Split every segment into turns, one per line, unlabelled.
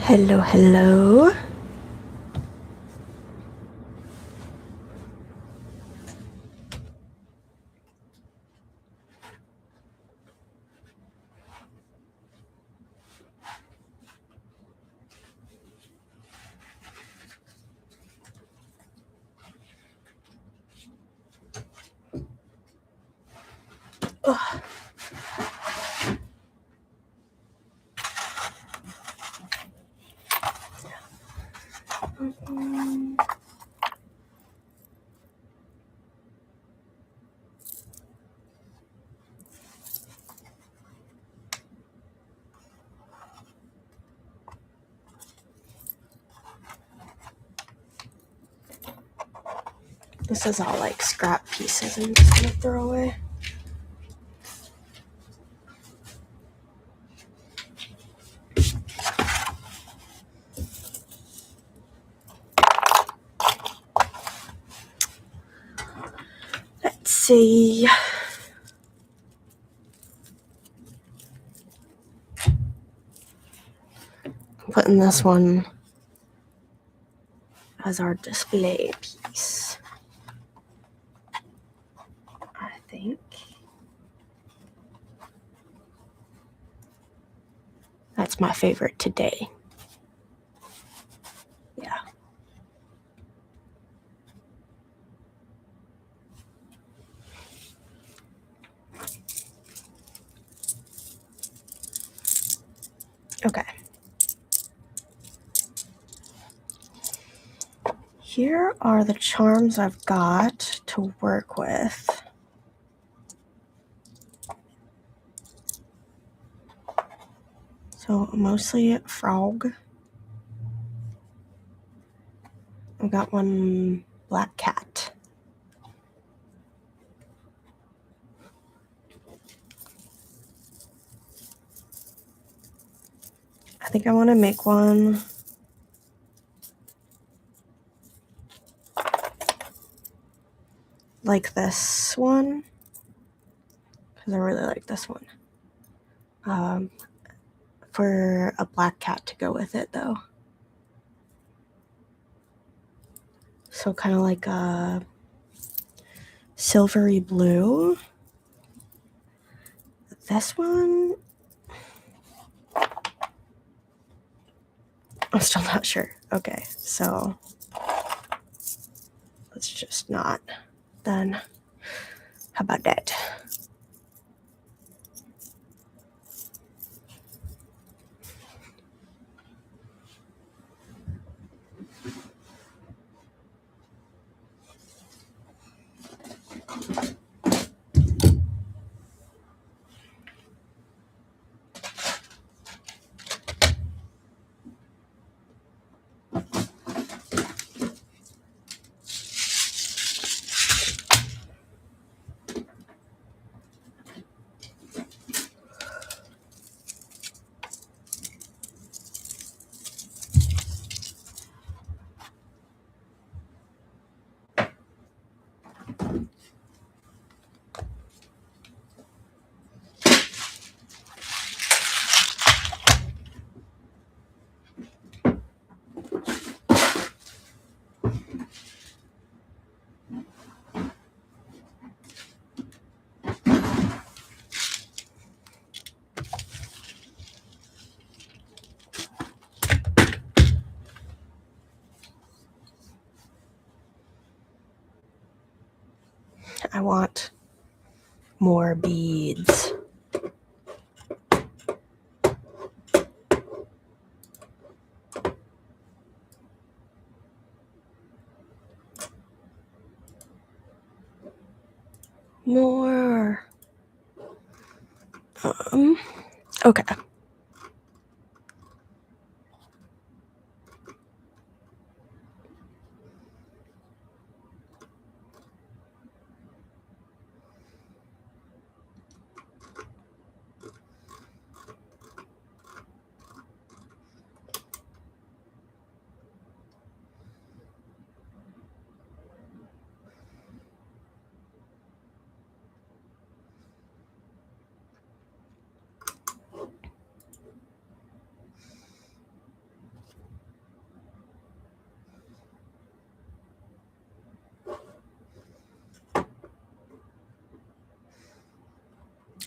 Hello, hello. Ugh. This is all like scrap pieces I'm just gonna throw away. Let's see. I'm putting this one as our display piece, I think. That's my favorite today. Yeah. Okay. Here are the charms I've got to work with. So mostly frog. I've got one black cat. I think I want to make one like this one, because I really like this one. For a black cat to go with it, though. So kind of like a silvery blue. This one, I'm still not sure. Okay, so let's just not then. How about that? I want more beads. More. Okay.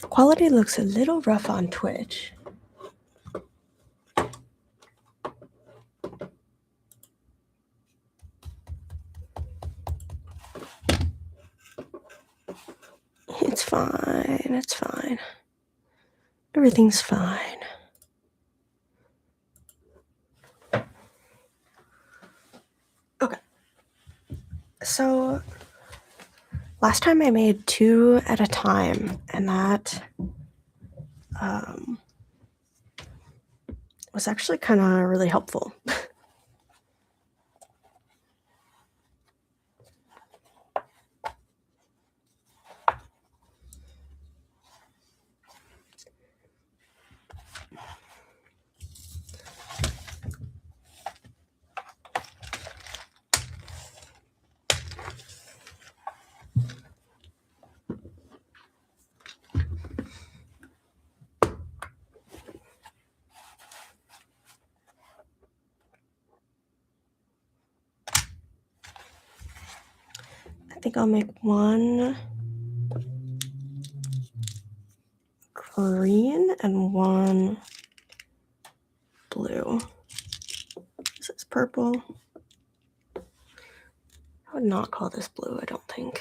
Quality looks a little rough on Twitch. It's fine, it's fine. Everything's fine. Okay. So, last time I made 2 at a time, and that was actually kind of really helpful. I think I'll make 1 green and 1 blue. This is purple. I would not call this blue, I don't think.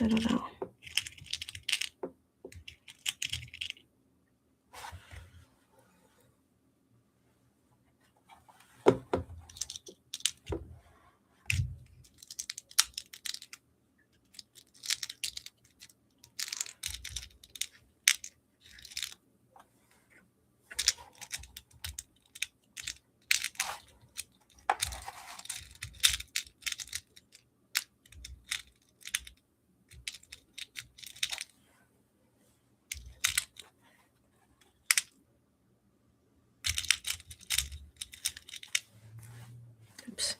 I don't know. Oops.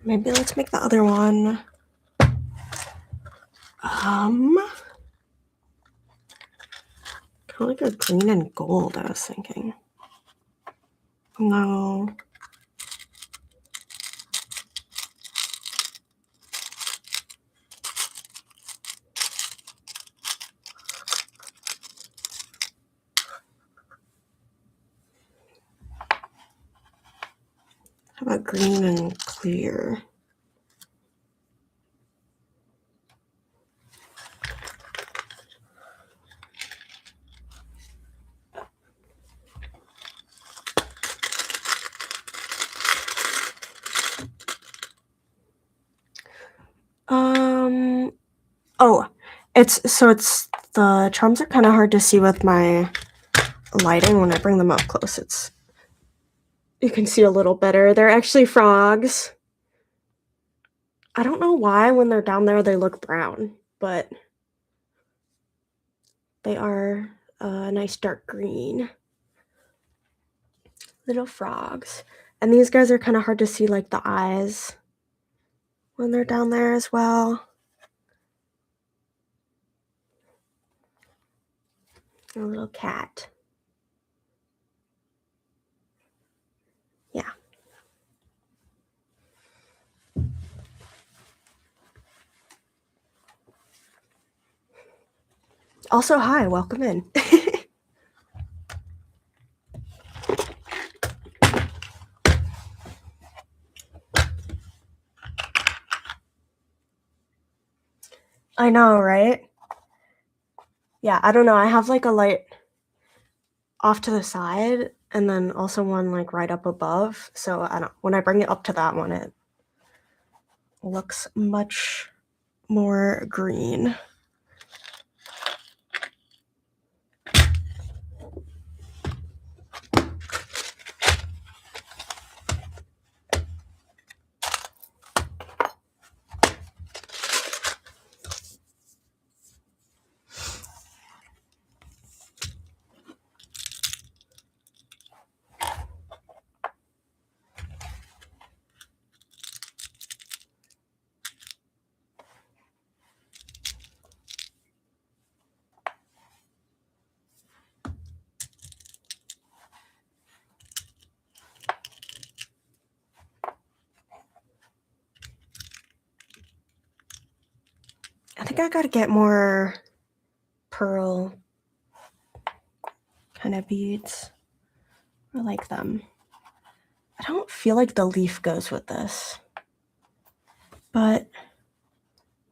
Maybe let's make the other one kind of like a green and gold, I was thinking. No. How about green and clear? Oh, it's the charms are kind of hard to see with my lighting when I bring them up close. You can see a little better. They're actually frogs. I don't know why when they're down there they look brown, but they are a nice dark green. Little frogs. And these guys are kind of hard to see, like the eyes when they're down there as well. A little cat. Yeah. Also, hi, welcome in. I know, right? Yeah, I don't know. I have like a light off to the side and then also one like right up above. So I don't, when I bring it up to that one, it looks much more green. I think I gotta get more pearl kind of beads. I like them. I don't feel like the leaf goes with this, but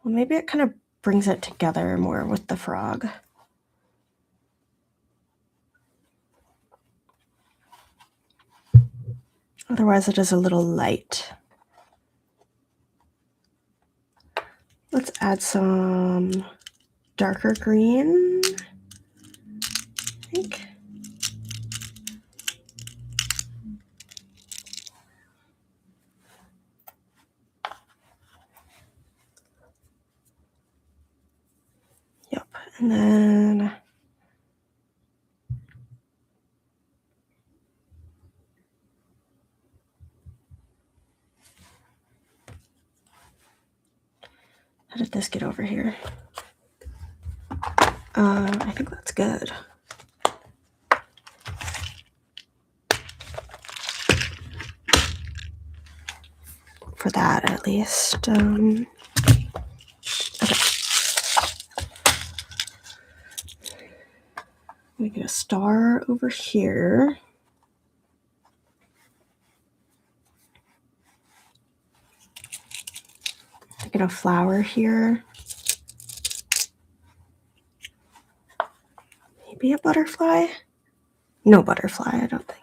well, maybe it kind of brings it together more with the frog. Otherwise, it is a little light. Let's add some darker green, I think. Yep, and then how did this get over here? I think that's good. For that, at least. Okay. We get a star over here. Get a flower here. Maybe a butterfly? No butterfly, I don't think.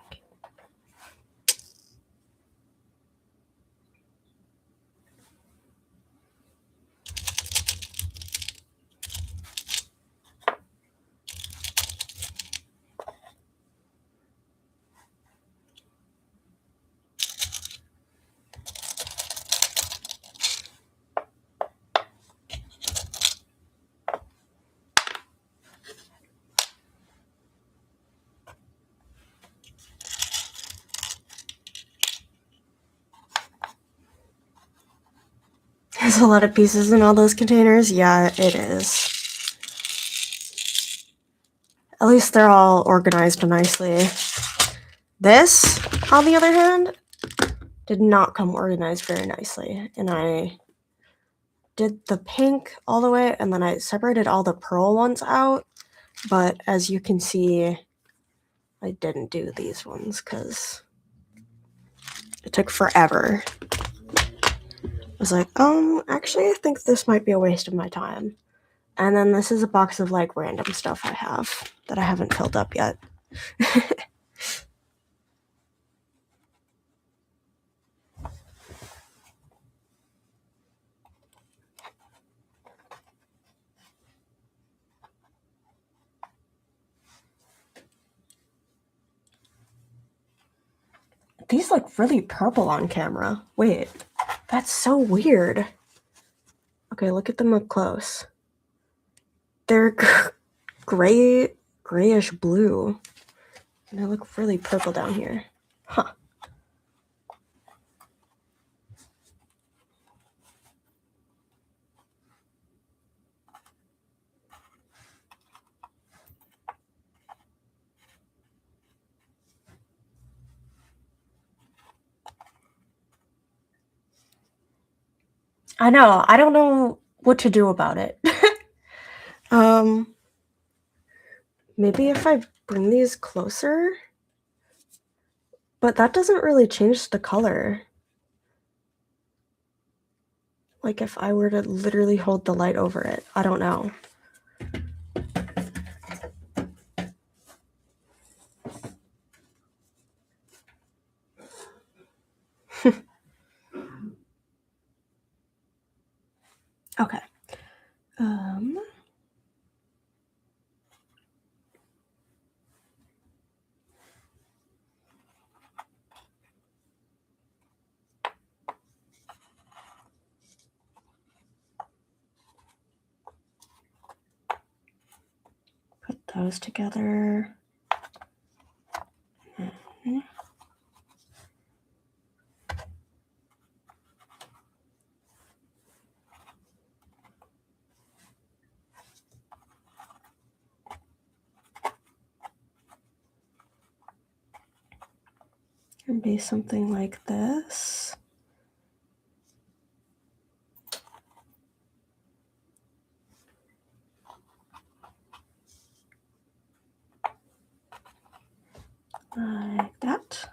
There's a lot of pieces in all those containers. Yeah, it is. At least they're all organized nicely. This, on the other hand, did not come organized very nicely. And I did the pink all the way, and then I separated all the pearl ones out. But as you can see, I didn't do these ones because it took forever. I was like, actually, I think this might be a waste of my time. And then this is a box of like random stuff I have that I haven't filled up yet. These look really purple on camera. Wait, that's so weird. Okay, look at them up close. They're grayish blue. And they look really purple down here. Huh. I know. I don't know what to do about it. Maybe if I bring these closer, but that doesn't really change the color. Like if I were to literally hold the light over it. I don't know. Okay. Put those together. And be something like this. Like that.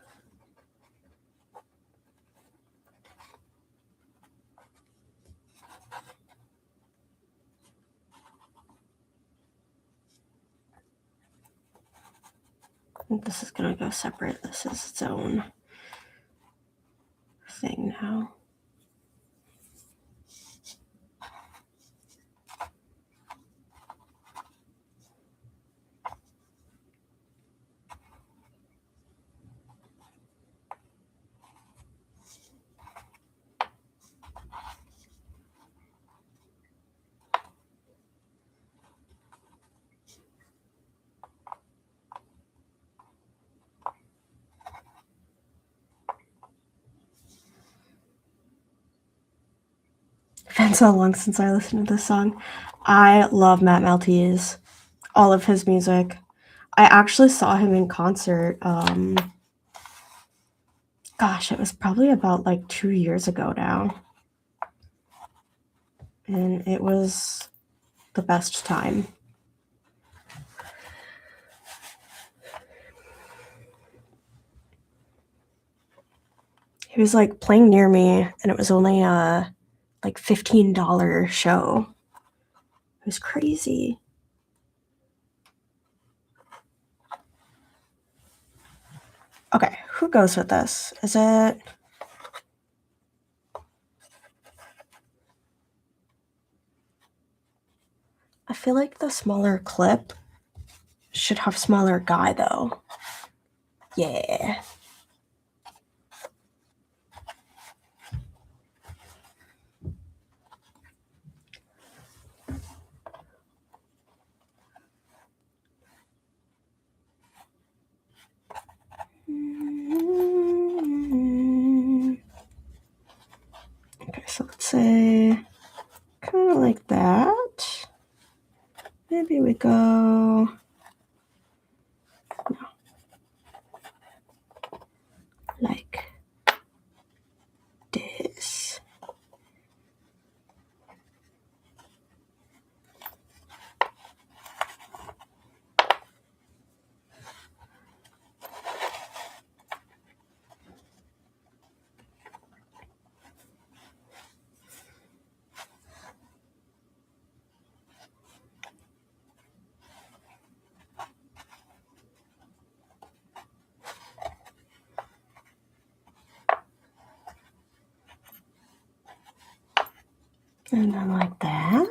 This is gonna go separate. This is its own thing now. It's been so long since I listened to this song. I love Matt Maltese. All of his music. I actually saw him in concert. Gosh, it was probably about like 2 years ago now. And it was the best time. He was like playing near me, and it was only a like $15 show. It was crazy. Okay, who goes with this? Is it... I feel like the smaller clip should have smaller guy though. Yeah. Okay, so let's say kind of like that. Maybe we go... No. Like this. And then like that.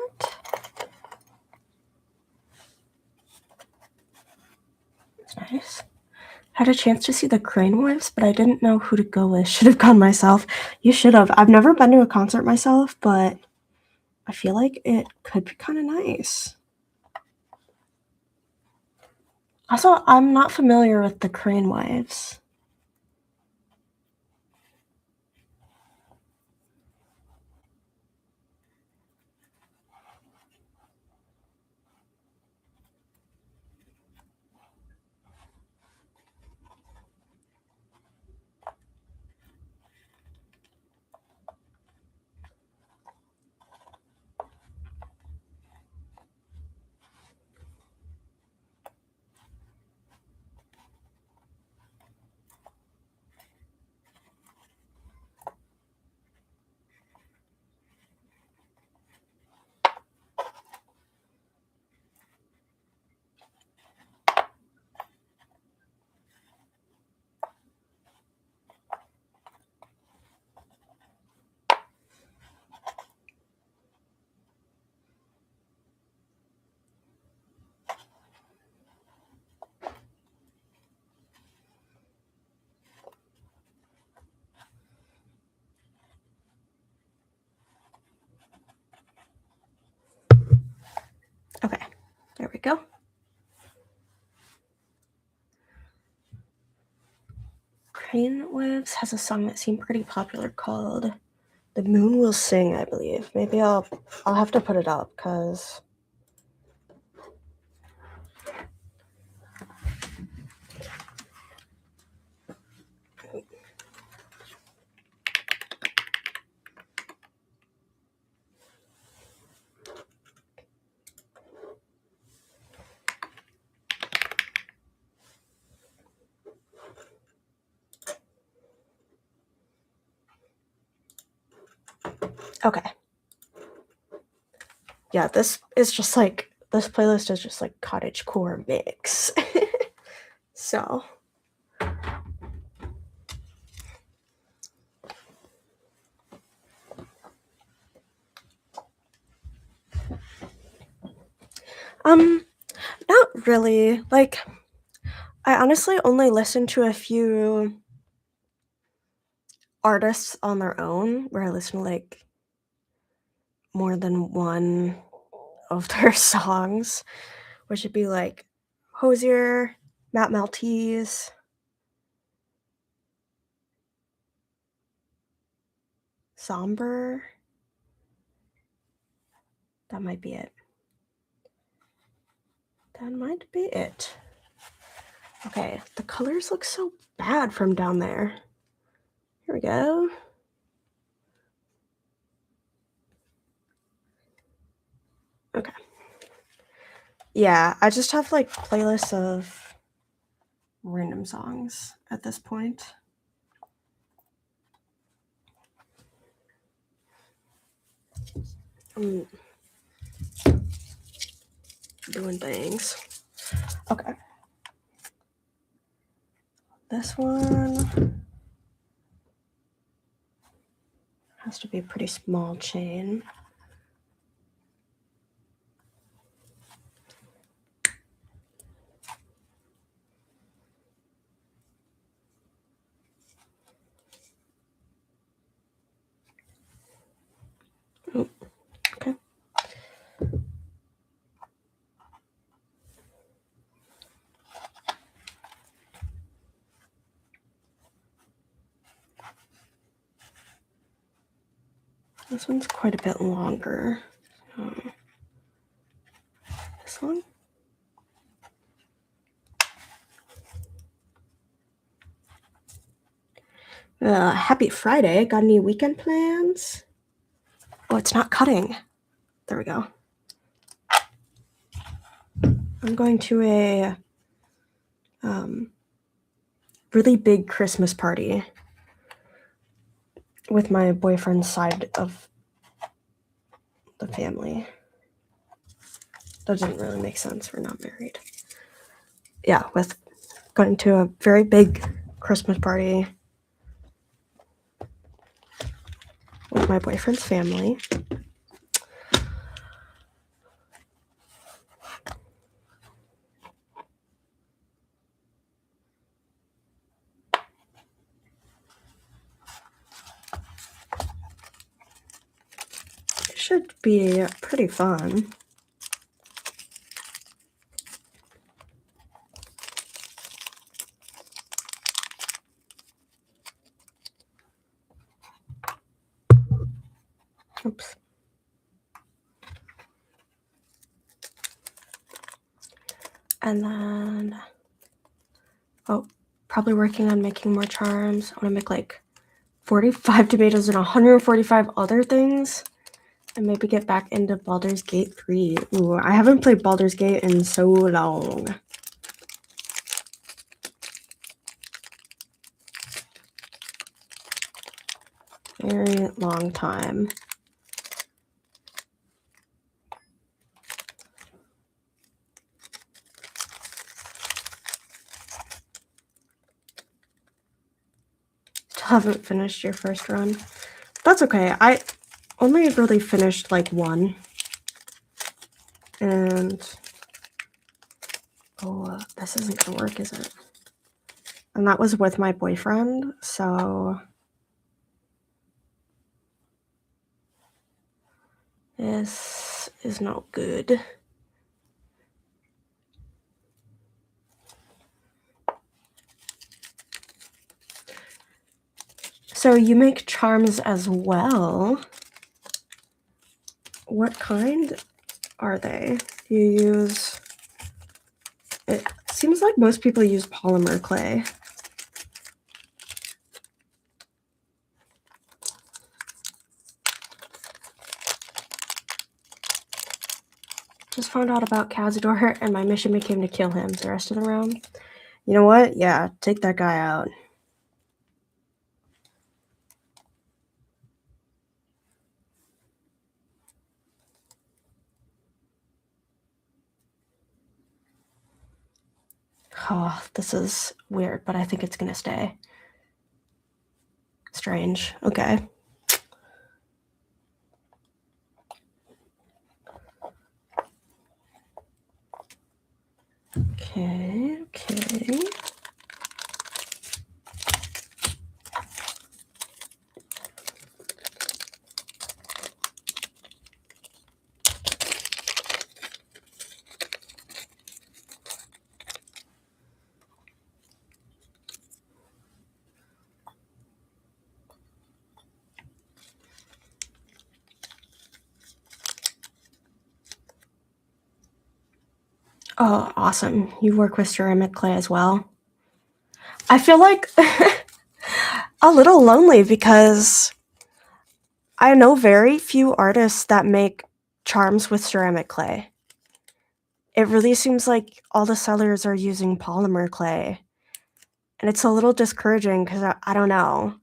That's nice. Had a chance to see the Crane Wives, but I didn't know who to go with. Should have gone myself. You should have. I've never been to a concert myself, but I feel like it could be kind of nice. Also, I'm not familiar with the Crane Wives. There we go. Brainwaves has a song that seemed pretty popular called "The Moon Will Sing," I believe. Maybe I'll have to put it up because okay. Yeah, this playlist is just like cottagecore mix. So not really. Like, I honestly only listen to a few artists on their own where I listen to like more than one of their songs, which would be like Hosier, Matt Maltese, Somber. That might be it. That might be it. Okay, the colors look so bad from down there. Here we go. Okay. Yeah, I just have like playlists of random songs at this point. I'm doing things. Okay. This one has to be a pretty small chain. Oh, okay. This one's quite a bit longer. This one? Happy Friday. Got any weekend plans? Oh, it's not cutting. There we go. I'm going to a really big Christmas party with my boyfriend's side of the family. That doesn't really make sense. We're not married. Yeah, with going to a very big Christmas party with my boyfriend's family. It should be pretty fun. Oops. And then, oh, probably working on making more charms. I want to make like 45 tomatoes and 145 other things. And maybe get back into Baldur's Gate 3. Ooh, I haven't played Baldur's Gate in so long. Very long time. Still haven't finished your first run. That's okay. I only really finished like one. And oh, this isn't gonna work, is it? And that was with my boyfriend, so this is not good. So you make charms as well. What kind are they? Do you use... It seems like most people use polymer clay. Just found out about Cazador and my mission became to kill him. The rest of the round. You know what? Yeah, take that guy out. Oh, this is weird, but I think it's gonna stay. Strange. Okay. Okay. Oh, awesome. You work with ceramic clay as well. I feel like a little lonely because I know very few artists that make charms with ceramic clay. It really seems like all the sellers are using polymer clay. And it's a little discouraging because I don't know.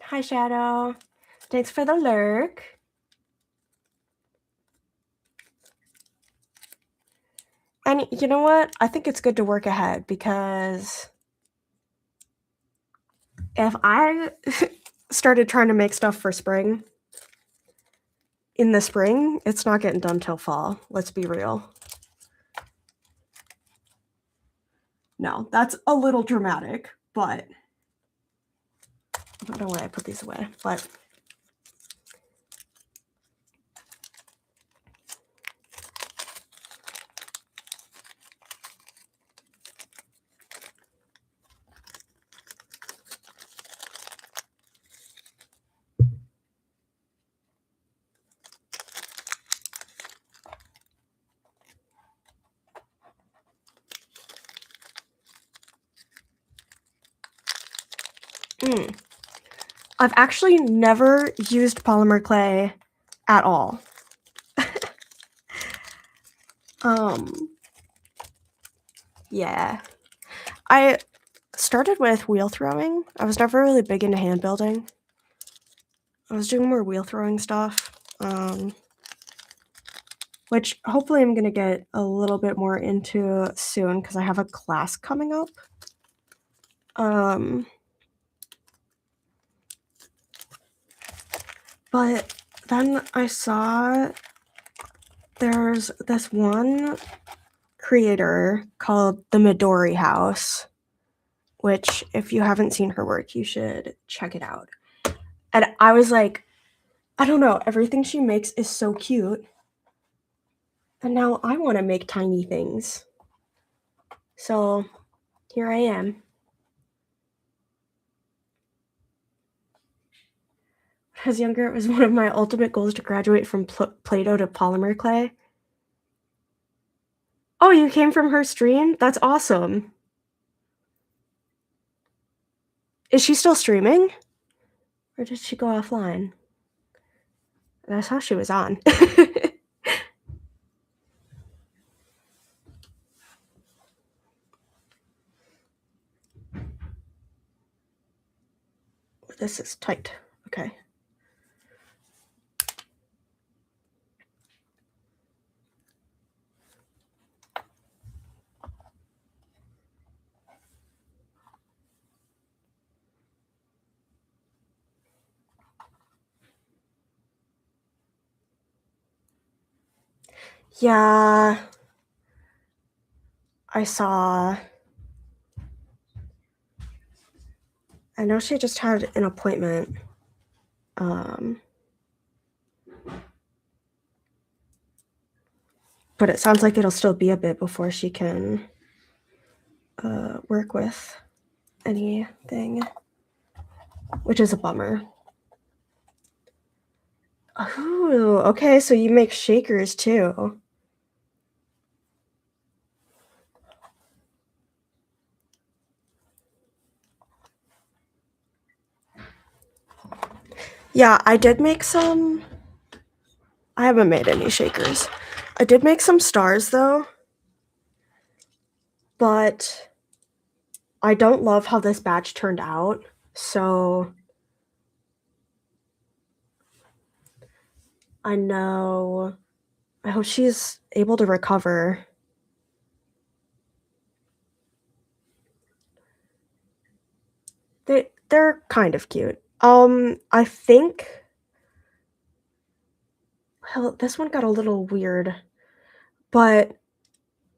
Hi, Shadow. Thanks for the lurk. And you know what? I think it's good to work ahead because if I started trying to make stuff for spring, in the spring, it's not getting done till fall. Let's be real. No, that's a little dramatic, but I don't know why I put these away, but I've actually never used polymer clay at all. Yeah. I started with wheel throwing. I was never really big into hand building. I was doing more wheel throwing stuff, which hopefully I'm gonna get a little bit more into soon because I have a class coming up. But then I saw there's this one creator called the Midori House, which if you haven't seen her work, you should check it out. And I was like, I don't know, everything she makes is so cute. And now I want to make tiny things. So here I am. When I was younger, it was one of my ultimate goals to graduate from Play-Doh to polymer clay. Oh, you came from her stream? That's awesome. Is she still streaming? Or did she go offline? That's how she was on. This is tight. Okay. Yeah. I saw. I know she just had an appointment. But it sounds like it'll still be a bit before she can work with anything, which is a bummer. Ooh, okay, so you make shakers too. Yeah, I did make some. I haven't made any shakers. I did make some stars though, but I don't love how this batch turned out, so I know. I hope she's able to recover. They're kind of cute. I think. Well, this one got a little weird, but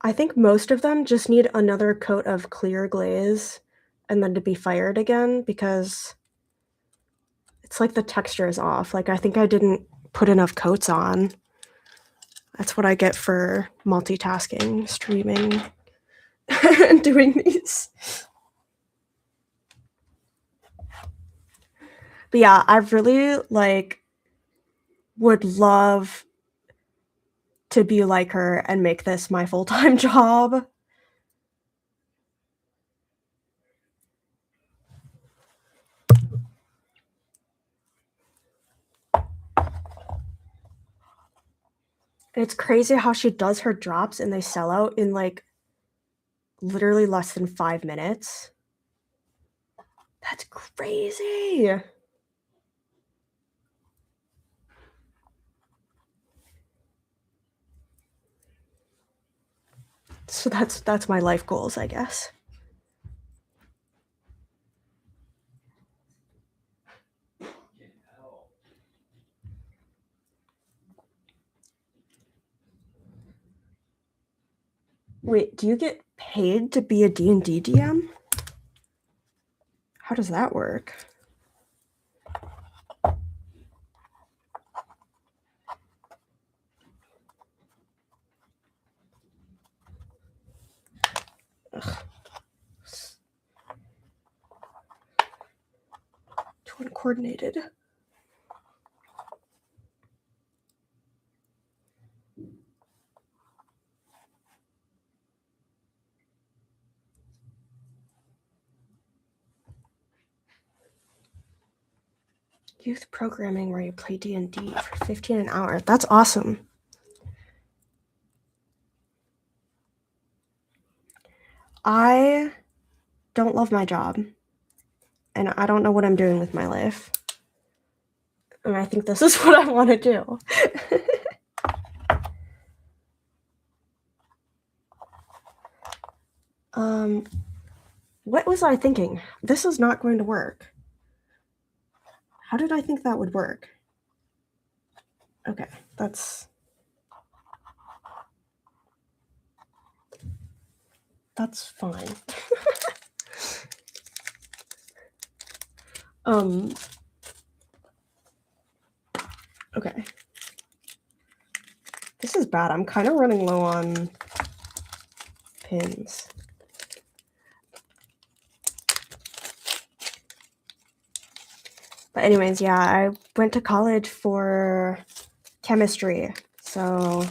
I think most of them just need another coat of clear glaze and then to be fired again because it's like the texture is off. Like, I think I didn't put enough coats on. That's what I get for multitasking, streaming, and doing these. But yeah, I really, like, would love to be like her and make this my full-time job. It's crazy how she does her drops and they sell out in, like, literally less than 5 minutes. That's crazy. So that's my life goals, I guess. Wait, do you get paid to be a D&D DM? How does that work? Ugh. Too uncoordinated. Youth programming where you play D&D for 15 an hour. That's awesome. I don't love my job. And I don't know what I'm doing with my life. And I think this is what I want to do. What was I thinking? This is not going to work. How did I think that would work? Okay, that's fine. Okay. This is bad. I'm kind of running low on pins. But anyways, yeah, I went to college for chemistry. So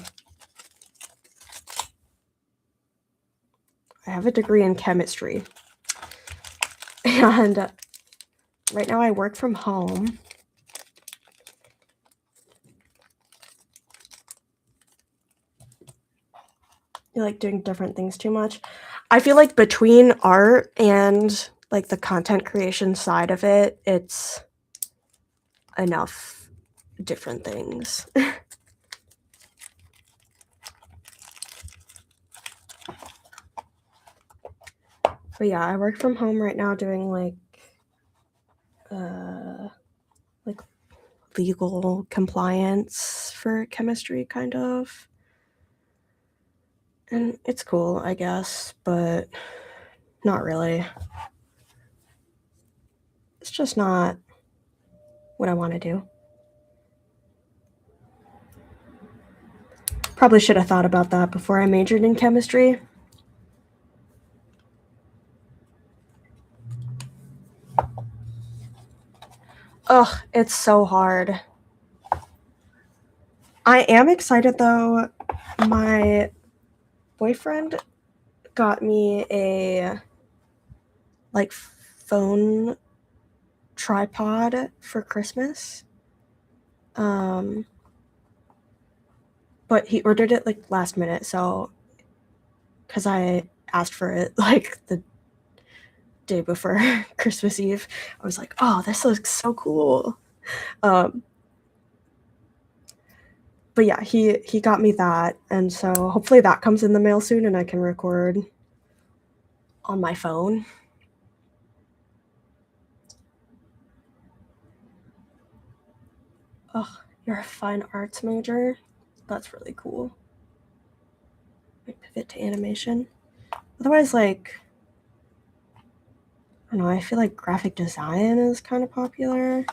I have a degree in chemistry. And right now I work from home. You like doing different things too much? I feel like between art and like the content creation side of it, it's enough different things. But yeah, I work from home right now doing like legal compliance for chemistry, kind of. And it's cool, I guess, but not really. It's just not what I want to do. Probably should have thought about that before I majored in chemistry. Ugh, it's so hard. I am excited though. My boyfriend got me a like phone tripod for Christmas. But he ordered it like last minute, so because I asked for it like the day before Christmas Eve, I was like, "Oh, this looks so cool." Um, but yeah, he got me that, and so hopefully that comes in the mail soon, and I can record on my phone. Oh, you're a fine arts major? That's really cool. I pivot to animation. Otherwise, like, I don't know, I feel like graphic design is kind of popular.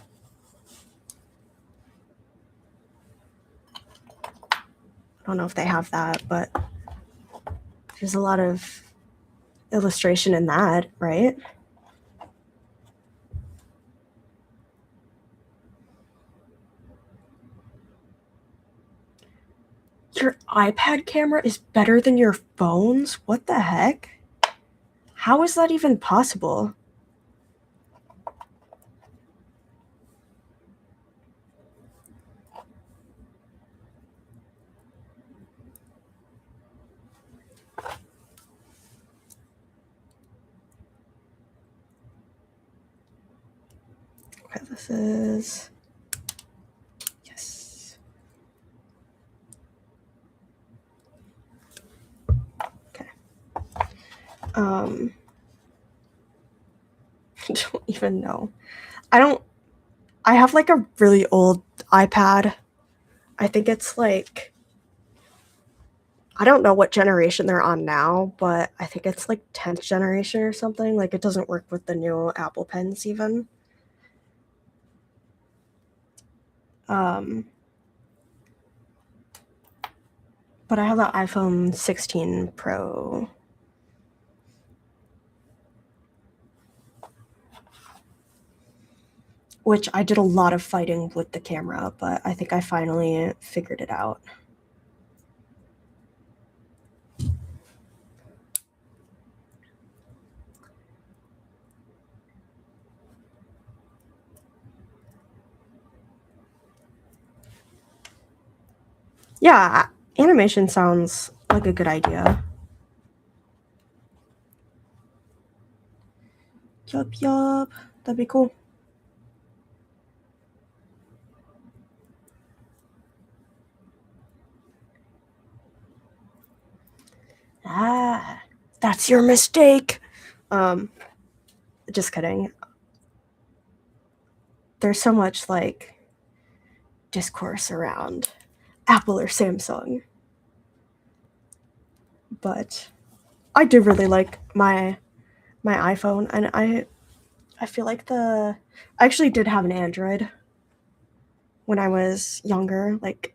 I don't know if they have that, but there's a lot of illustration in that, right? Your iPad camera is better than your phone's? What the heck? How is that even possible? Okay, this is... Yes. Okay. I don't even know. I have like a really old iPad. I think it's like, I don't know what generation they're on now, but I think it's like 10th generation or something. Like it doesn't work with the new Apple Pens even. Um, but I have the iPhone 16 Pro. Which I did a lot of fighting with the camera, but I think I finally figured it out. Yeah, animation sounds like a good idea. Yup, that'd be cool. Ah, that's your mistake. Um, just kidding. There's so much like discourse around Apple or Samsung, but I do really like my iPhone, and I feel like I actually did have an Android when I was younger, like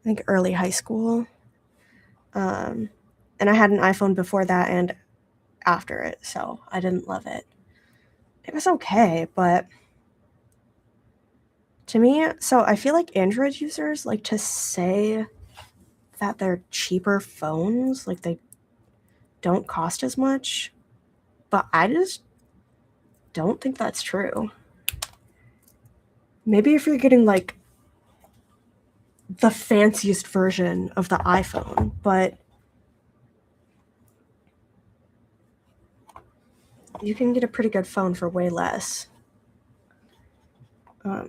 I think early high school. Um, and I had an iPhone before that and after it, so I didn't love it. It was okay, but to me, so I feel like Android users like to say that they're cheaper phones, like they don't cost as much, but I just don't think that's true. Maybe if you're getting like the fanciest version of the iPhone, but you can get a pretty good phone for way less.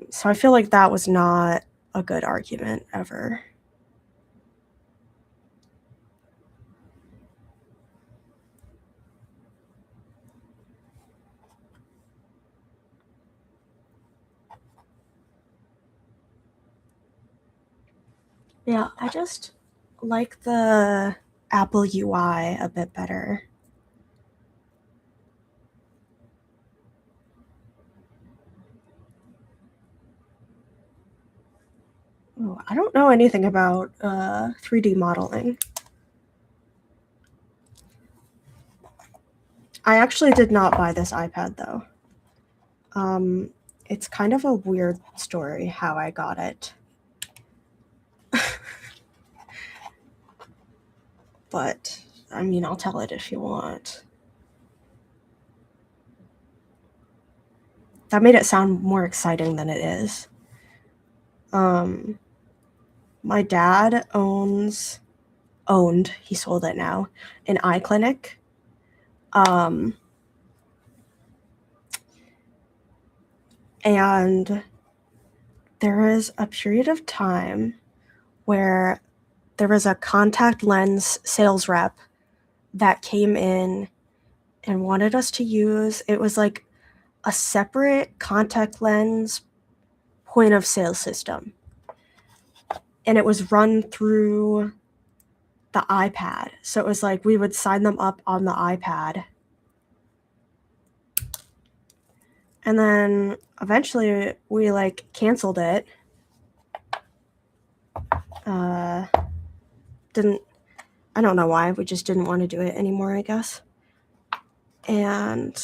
So I feel like that was not a good argument ever. Yeah, I just like the Apple UI a bit better. Ooh, I don't know anything about 3D modeling. I actually did not buy this iPad though. It's kind of a weird story how I got it. But, I mean, I'll tell it if you want. That made it sound more exciting than it is. My dad owned, he sold it now, an eye clinic. And there was a period of time where there was a contact lens sales rep that came in and wanted us to use, it was like a separate contact lens point of sale system. And it was run through the iPad. So it was like we would sign them up on the iPad. And then eventually we like canceled it. I don't know why. We just didn't want to do it anymore, I guess. And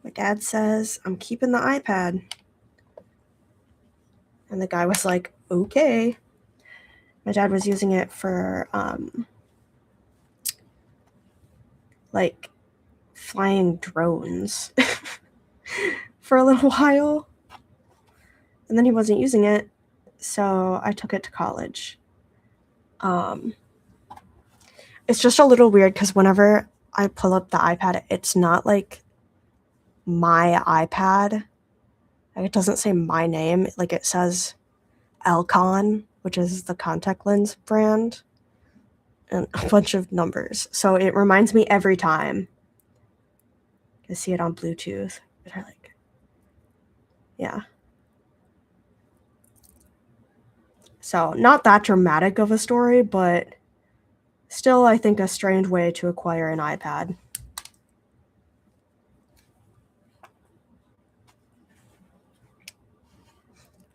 my dad says, I'm keeping the iPad. And the guy was like, okay. My dad was using it for like flying drones for a little while. And then he wasn't using it, so I took it to college. It's just a little weird because whenever I pull up the iPad, it's not like my iPad. Like, it doesn't say my name. Like, it says Alcon, which is the contact lens brand, and a bunch of numbers. So it reminds me every time. I see it on Bluetooth. But I like, yeah. So not that dramatic of a story, but still, I think a strange way to acquire an iPad.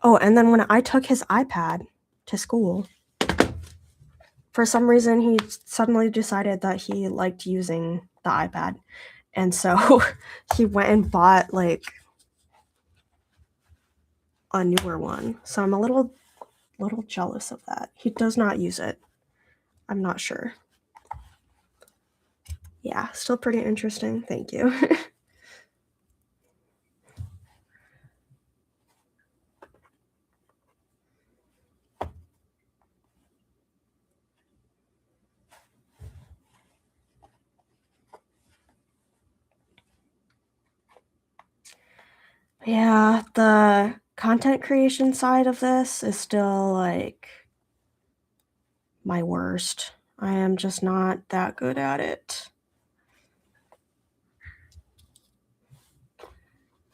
Oh, and then when I took his iPad to school, for some reason he suddenly decided that he liked using the iPad. And so he went and bought like a newer one. So I'm a little jealous of that. He does not use it. I'm not sure. Yeah, still pretty interesting. Thank you. Yeah, the content creation side of this is still like my worst. I am just not that good at it.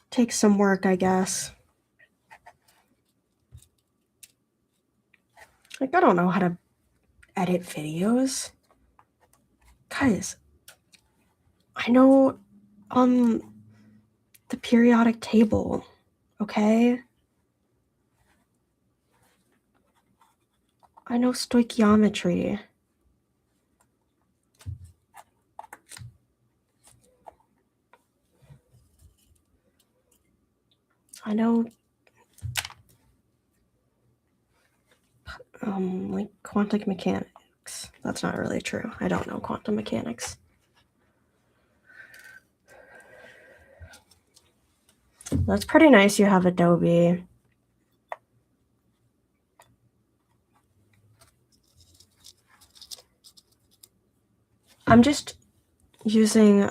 Takes some work, I guess. Like, I don't know how to edit videos. Guys, I know the periodic table, okay? I know stoichiometry. I know like quantum mechanics. That's not really true. I don't know quantum mechanics. That's pretty nice you have Adobe. I'm just using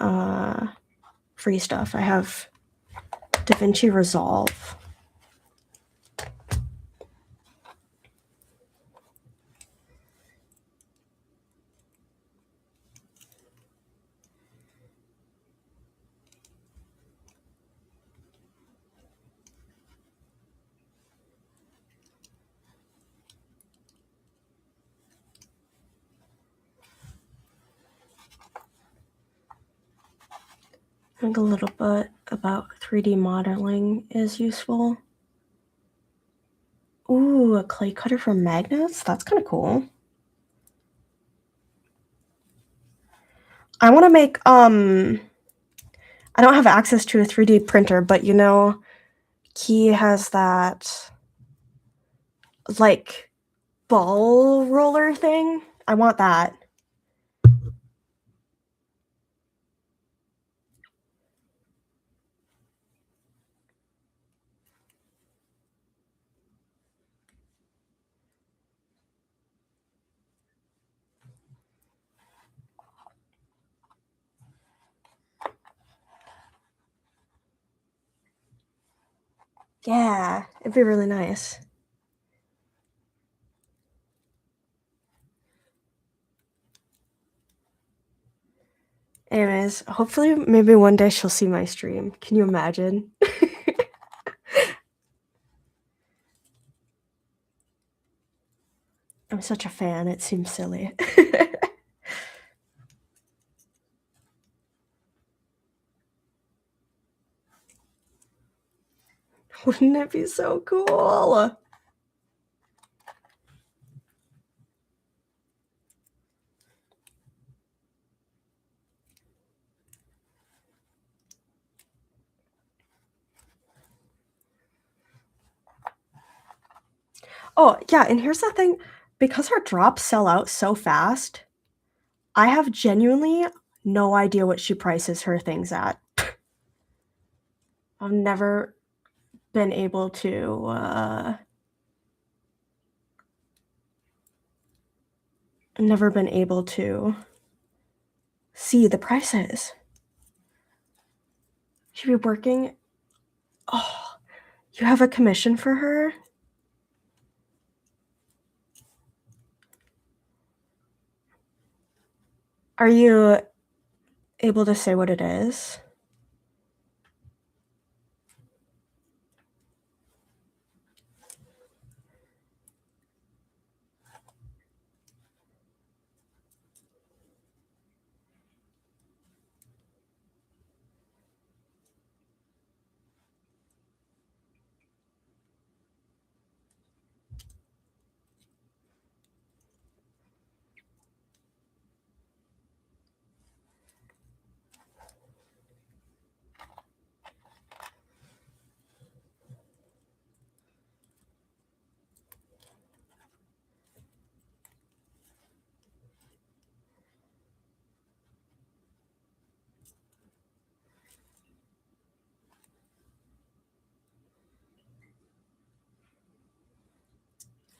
free stuff. I have DaVinci Resolve. I think a little bit about 3D modeling is useful. Ooh, a clay cutter for magnets? That's kind of cool. I want to make, I don't have access to a 3D printer, but you know, key has that, like, ball roller thing. I want that. Yeah, it'd be really nice. Anyways, hopefully maybe one day she'll see my stream. Can you imagine? I'm such a fan, it seems silly. Wouldn't it be so cool? Oh, yeah, and here's the thing, because her drops sell out so fast, I have genuinely no idea what she prices her things at. I've never been able to, see the prices. She'd be working. Oh, you have a commission for her? Are you able to say what it is?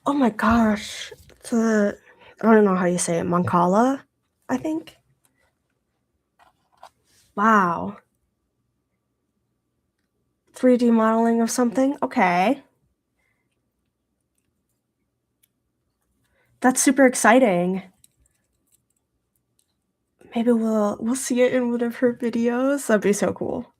Oh my gosh. I don't know how you say it, Mancala, I think? Wow. 3D modeling of something? Okay. That's super exciting. Maybe we'll see it in one of her videos. That'd be so cool.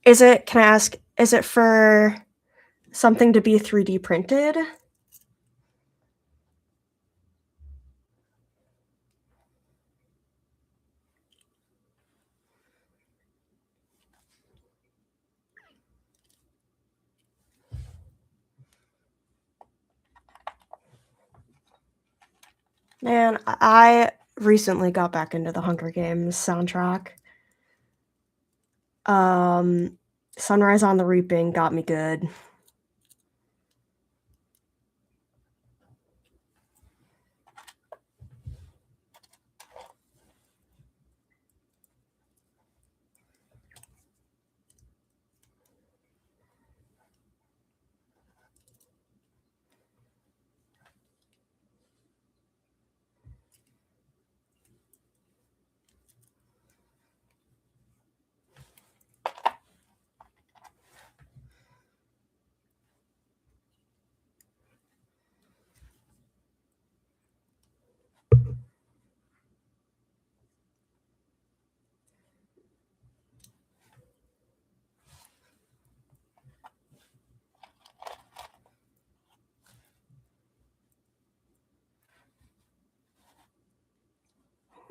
Can I ask, is it for something to be 3D printed? Man, I recently got back into the Hunger Games soundtrack. Sunrise on the Reaping got me good.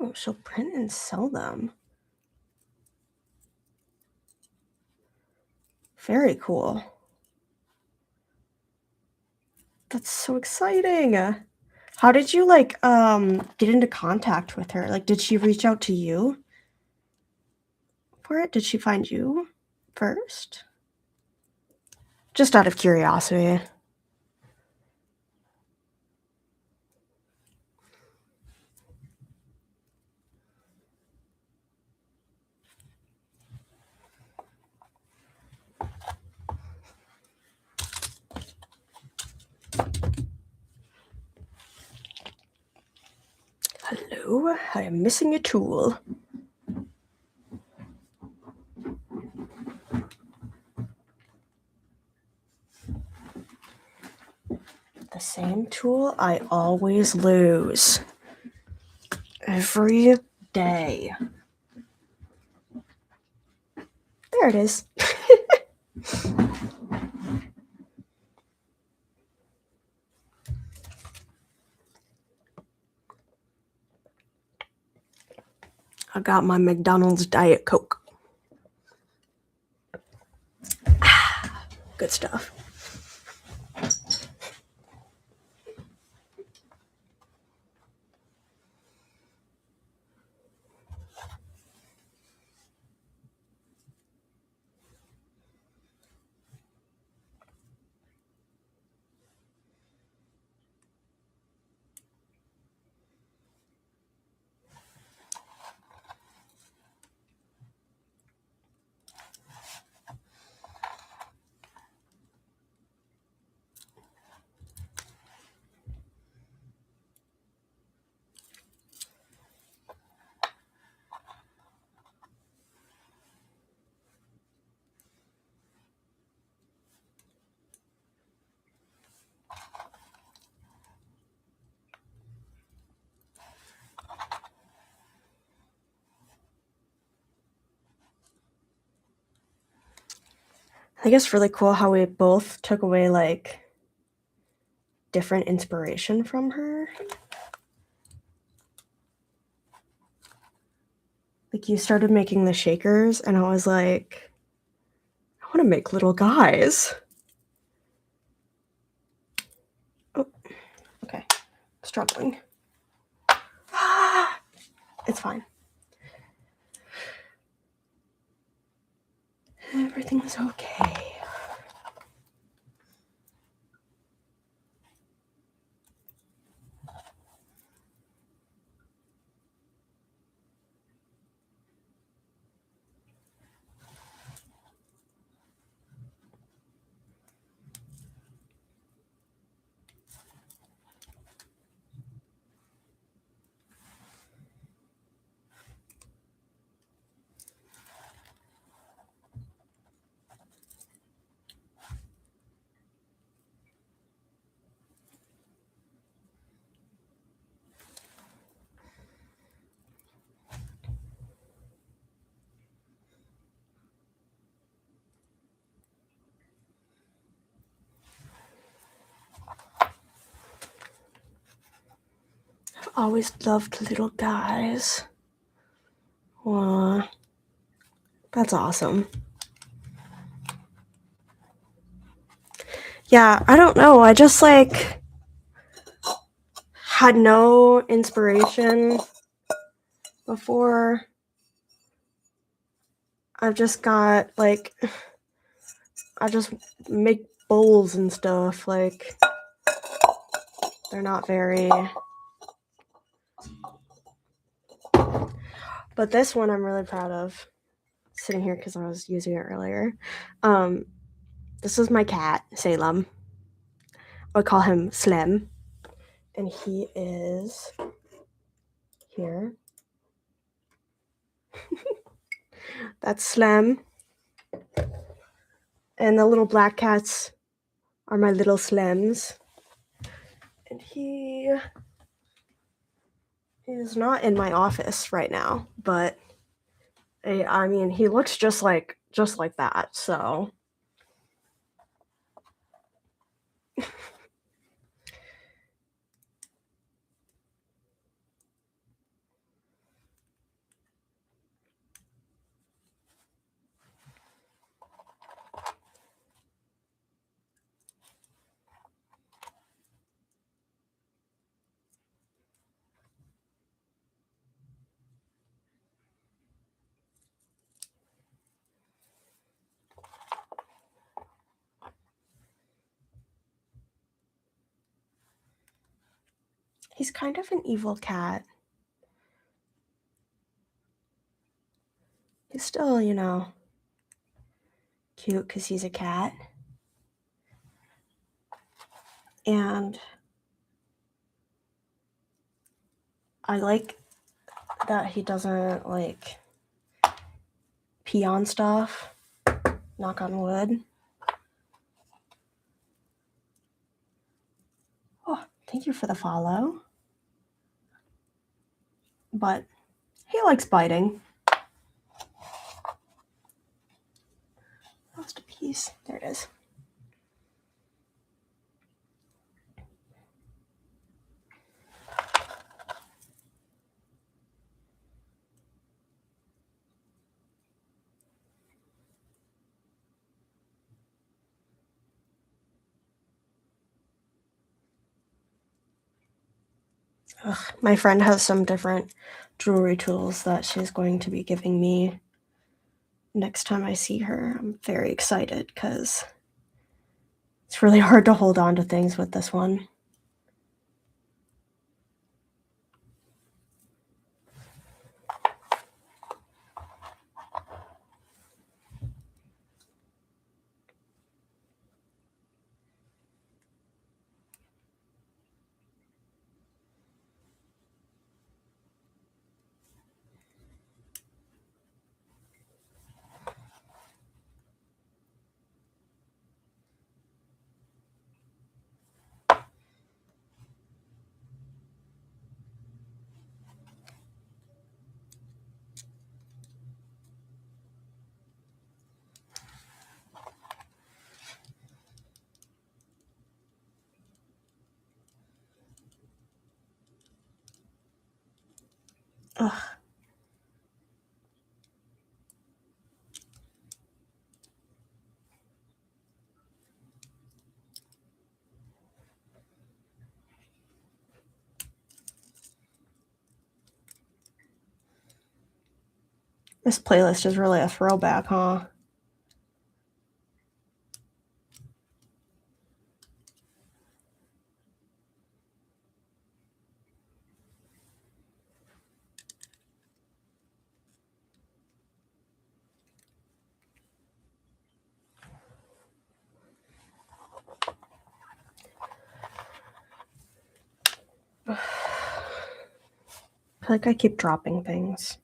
Oh, she'll print and sell them. Very cool. That's so exciting. How did you like get into contact with her? Like, did she reach out to you for it? Did she find you first? Just out of curiosity. Hello, I am missing a tool. The same tool I always lose. Every day. There it is. I got my McDonald's Diet Coke. Good stuff. I think it's really cool how we both took away like different inspiration from her. Like you started making the shakers and I was like, I want to make little guys. Oh, okay. Struggling. It's fine. Everything's okay. I've always loved little guys. Aw, that's awesome. Yeah, I don't know. I just like had no inspiration before. I've just got like I just make bowls and stuff. Like they're not very. But this one I'm really proud of. Sitting here because I was using it earlier. This is my cat, Salem. I call him Slim. And he is here. That's Slim. And the little black cats are my little Slims. And he is not in my office right now, but I mean, he looks just like that, so. He's kind of an evil cat. He's still, you know, cute because he's a cat. And I like that he doesn't, like, pee on stuff. Knock on wood. Oh, thank you for the follow. But he likes biting. Lost a piece. There it is. Ugh, my friend has some different jewelry tools that she's going to be giving me next time I see her. I'm very excited because it's really hard to hold on to things with this one. Ugh. This playlist is really a throwback, huh? I feel like I keep dropping things.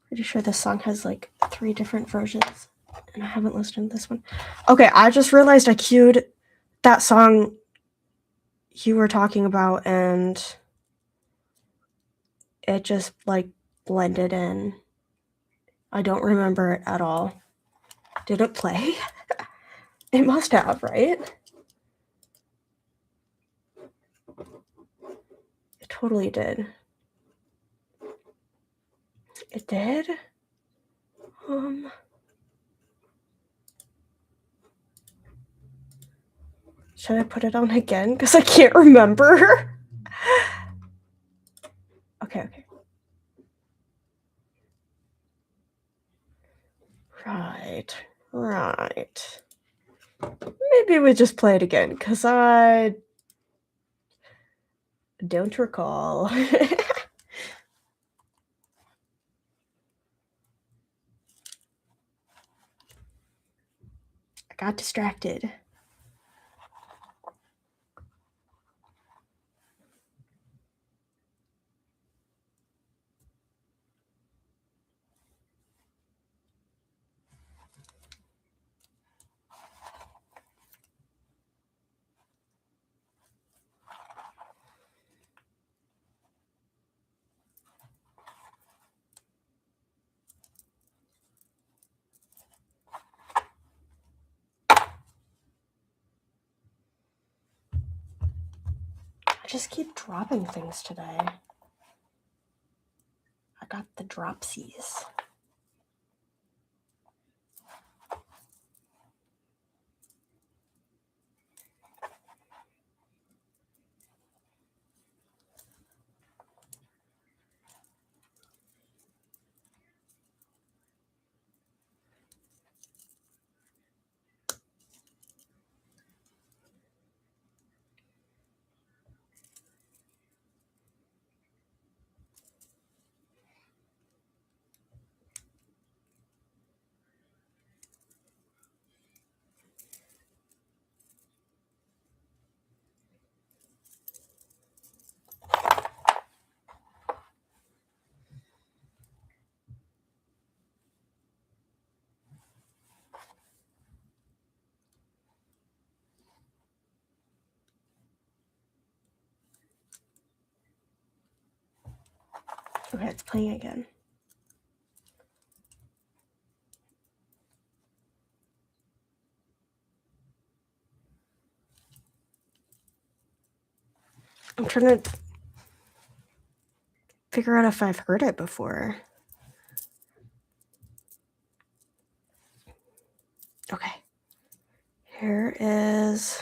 Pretty sure this song has like 3 different versions, and I haven't listened to this one. Okay, I just realized I queued that song you were talking about, and it just like blended in. I don't remember it at all. Did it play? It must have, right? It totally did. It did? Should I put it on again? Because I can't remember. Okay. Right. Maybe we just play it again, because I don't recall. I got distracted. I just keep dropping things today. I got the dropsies. Okay, it's playing again. I'm trying to figure out if I've heard it before. Okay. Here is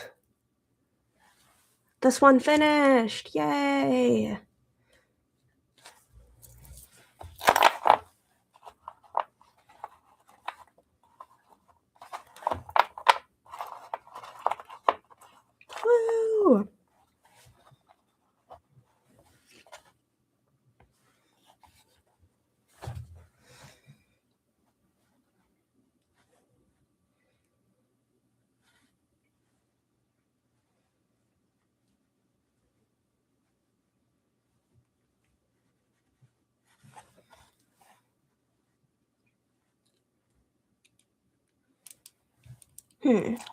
this one finished. Yay! Woo!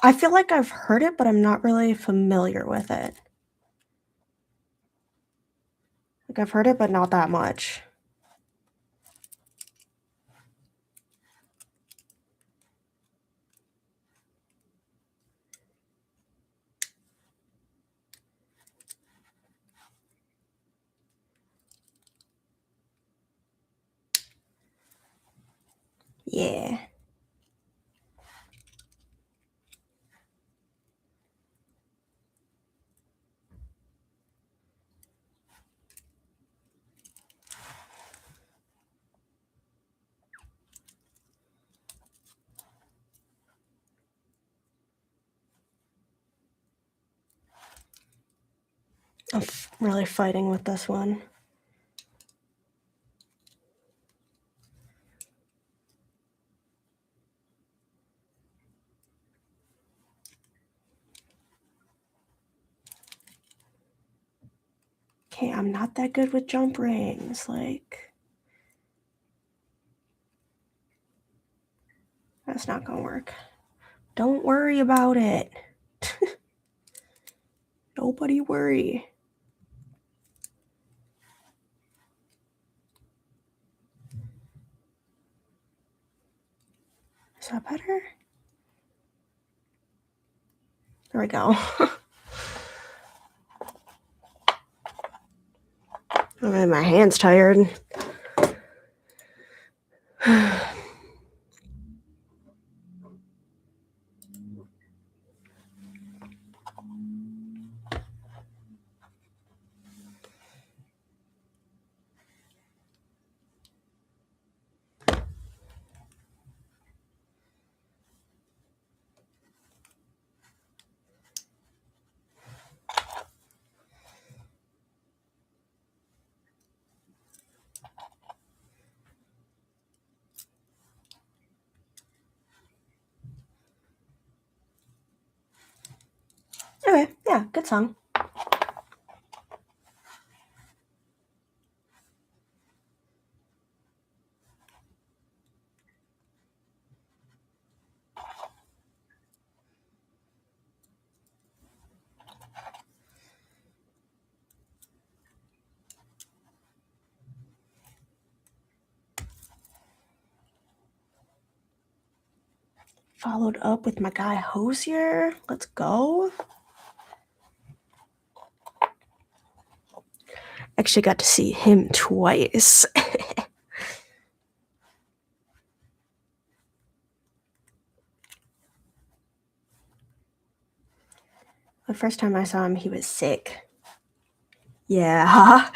I feel like I've heard it, but I'm not really familiar with it. Like, I've heard it, but not that much. Yeah. I'm really fighting with this one. Okay, I'm not that good with jump rings. Like, that's not gonna work. Don't worry about it. Nobody worry. Is that better? There we go. My hand's tired. Okay, yeah, good song. Followed up with my guy Hosier. Let's go. Actually got to see him twice. The first time I saw him, he was sick. Yeah.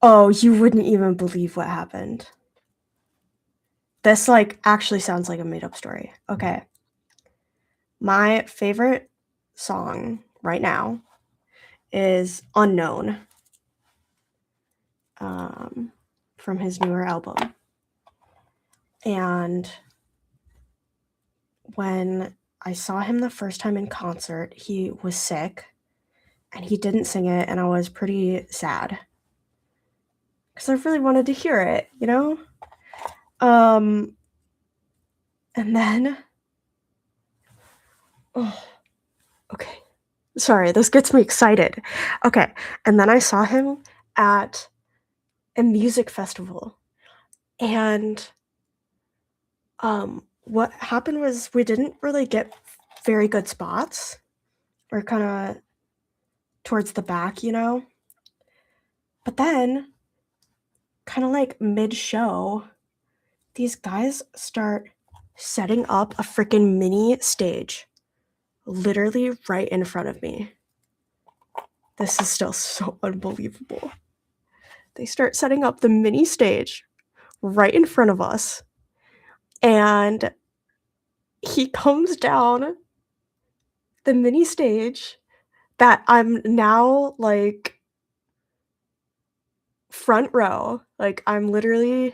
Oh, you wouldn't even believe what happened. This, like, actually sounds like a made-up story. Okay. My favorite song right now is Unknown, from his newer album. And when I saw him the first time in concert, he was sick and he didn't sing it, and I was pretty sad because I really wanted to hear it, you know? And then, oh, okay. Sorry, this gets me excited. Okay, and then I saw him at a music festival. And what happened was we didn't really get very good spots. We're kind of towards the back, you know? But then, kind of like mid show, these guys start setting up a freaking mini stage literally right in front of me. This is still so unbelievable. They start setting up the mini stage right in front of us, and he comes down the mini stage that I'm now like front row. Like I'm literally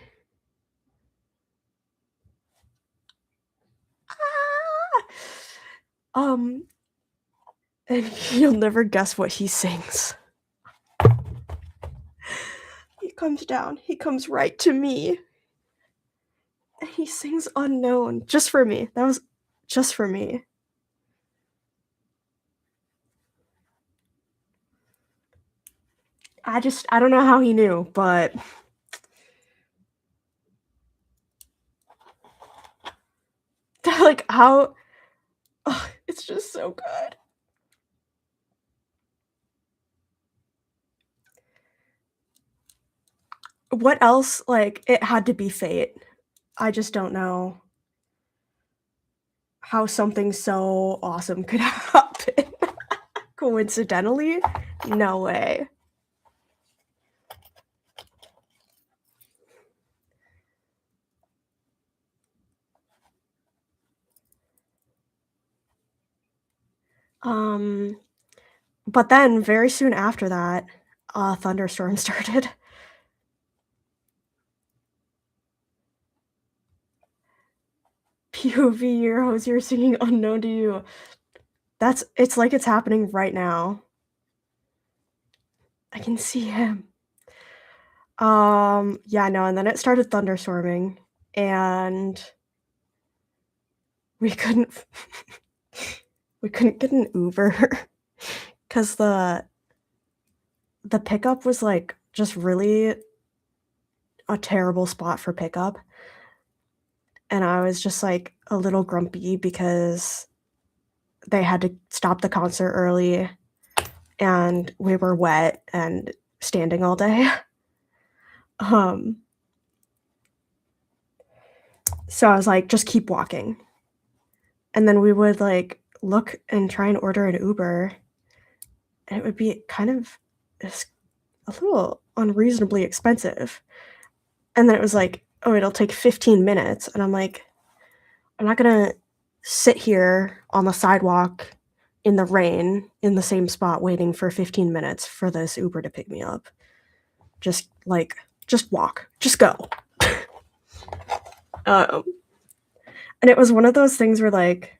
um and you'll never guess what he sings. He comes down, he comes right to me, and he sings Unknown just for me. That was just for me. I don't know how he knew, but like how oh, it's just so good. What else? Like it had to be fate. I just don't know how something so awesome could happen. Coincidentally? No way. Um, but then very soon after that, a thunderstorm started. POV, your hosier singing Unknown to You. It's like it's happening right now. I can see him. Yeah, no, and then it started thunderstorming, and we couldn't we couldn't get an Uber because the pickup was like just really a terrible spot for pickup. And I was just like a little grumpy because they had to stop the concert early and we were wet and standing all day. Um, so I was like, just keep walking. And then we would like look and try and order an Uber, and it would be kind of a little unreasonably expensive. And then it was like, oh, it'll take 15 minutes. And I'm like, I'm not gonna sit here on the sidewalk in the rain in the same spot waiting for 15 minutes for this Uber to pick me up. Just like, just walk, just go. um, and it was one of those things where like,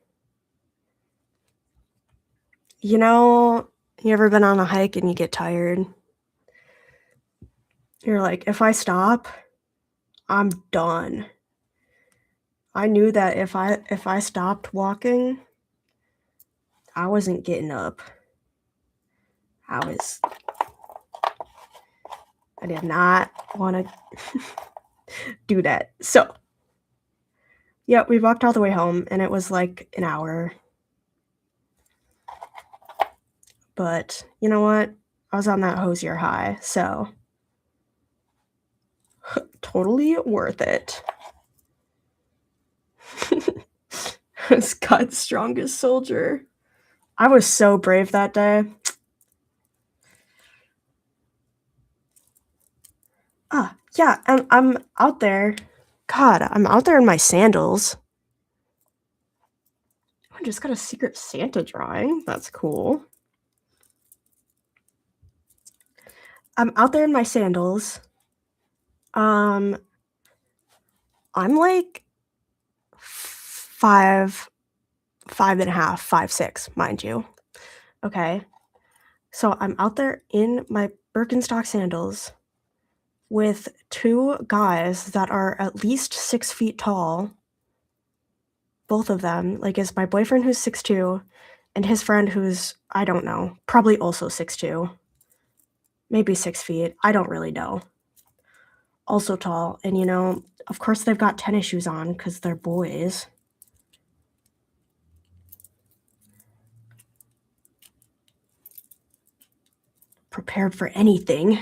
you know, you ever been on a hike and you get tired? You're like, if I stop, I'm done. I knew that if I stopped walking, I wasn't getting up. I did not want to do that. So, yeah, we walked all the way home and it was like an hour. But you know what? I was on that hosier high, so totally worth it. God's strongest soldier. I was so brave that day. Yeah, I'm out there. God, I'm out there in my sandals. I just got a Secret Santa drawing. That's cool. I'm out there in my sandals. I'm like 5.5, 5'6", mind you. Okay. So I'm out there in my Birkenstock sandals with two guys that are at least 6 feet tall. Both of them. Like, it's my boyfriend who's 6'2", and his friend who's, I don't know, probably also 6'2". Maybe 6 feet. I don't really know. also tall. And, you know, of course they've got tennis shoes on because they're boys. Prepared for anything.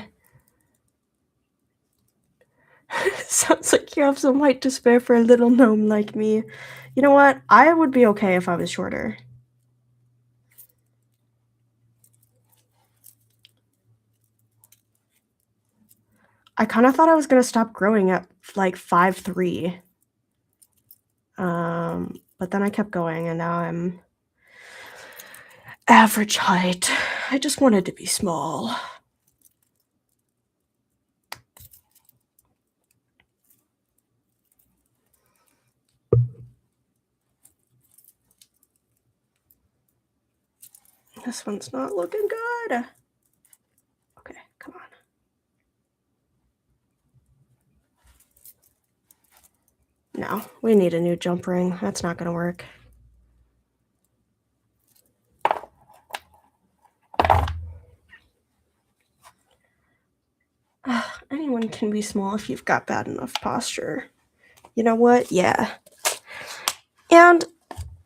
Sounds like you have some height to spare for a little gnome like me. You know what? I would be okay if I was shorter. I kind of thought I was going to stop growing at like 5'3". But then I kept going and now I'm average height. I just wanted to be small. This one's not looking good. Okay, come on. No, we need a new jump ring. That's not going to work. Anyone can be small if you've got bad enough posture. You know what? Yeah. And,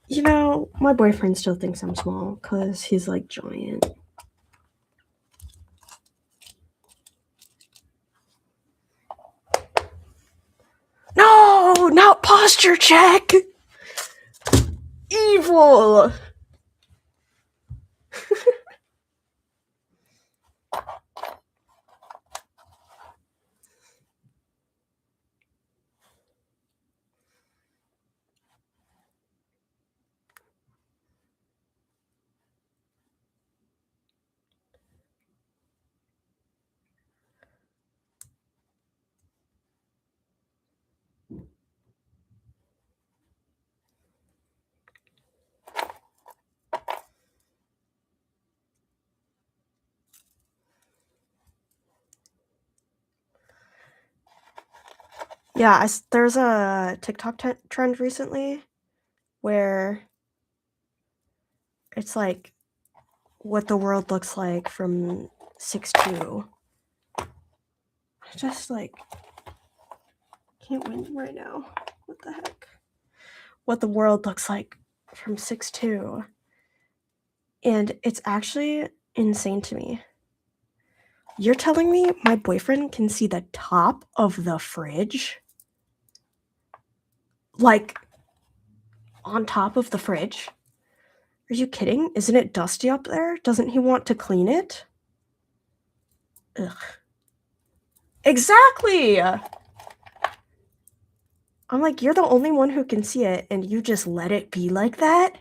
you know, my boyfriend still thinks I'm small because he's like giant. No, not posture check. Evil. Yeah, there's a TikTok trend recently where it's like what the world looks like from 6'2". I just like can't win right now. What the heck? What the world looks like from 6'2". And it's actually insane to me. You're telling me my boyfriend can see the top of the fridge? Like, on top of the fridge? Are you kidding? Isn't it dusty up there? Doesn't he want to clean it? Ugh. Exactly! I'm like, you're the only one who can see it, and you just let it be like that?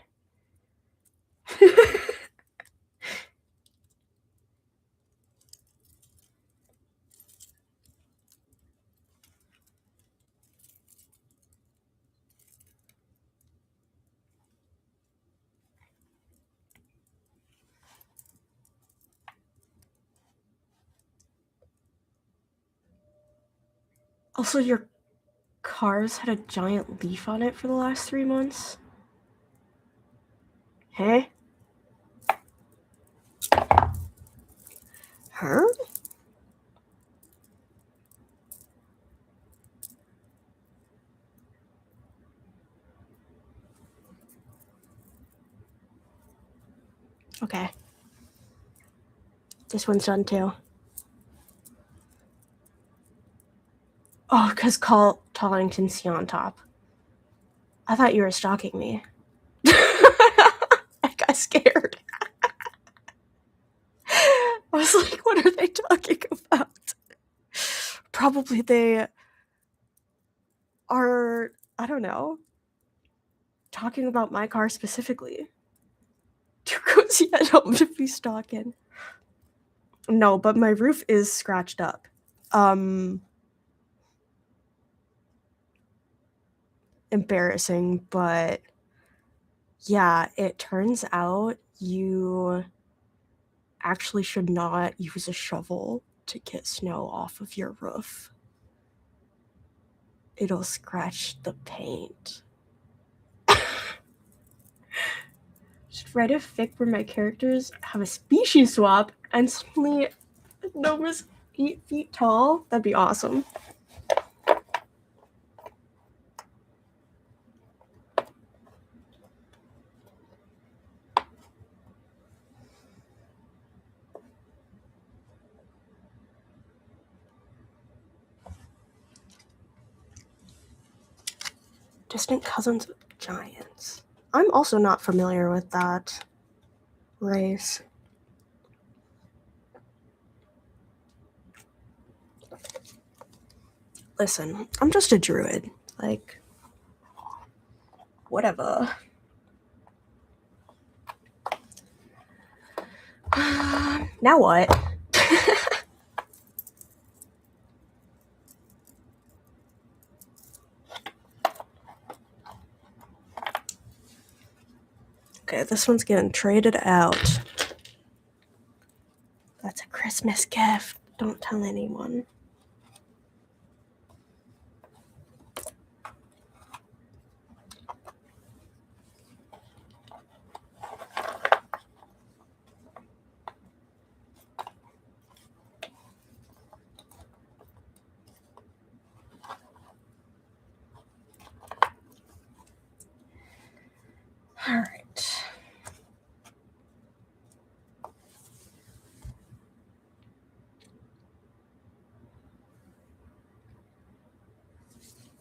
Also, your car's had a giant leaf on it for the last 3 months. Hey? Her? Okay. This one's done too. Oh, because Tallin can see on top. I thought you were stalking me. I got scared. I was like, what are they talking about? Probably they are, I don't know, talking about my car specifically. Too cozy at home to be stalking. No, but my roof is scratched up. Embarrassing, but yeah, it turns out you actually should not use a shovel to get snow off of your roof. It'll scratch the paint. Should write a fic where my characters have a species swap and suddenly Gnome is 8 feet tall. That'd be awesome. Distant cousins of giants. I'm also not familiar with that race. Listen, I'm just a druid. Like, whatever. Now what? Okay, this one's getting traded out. That's a Christmas gift. Don't tell anyone. All right.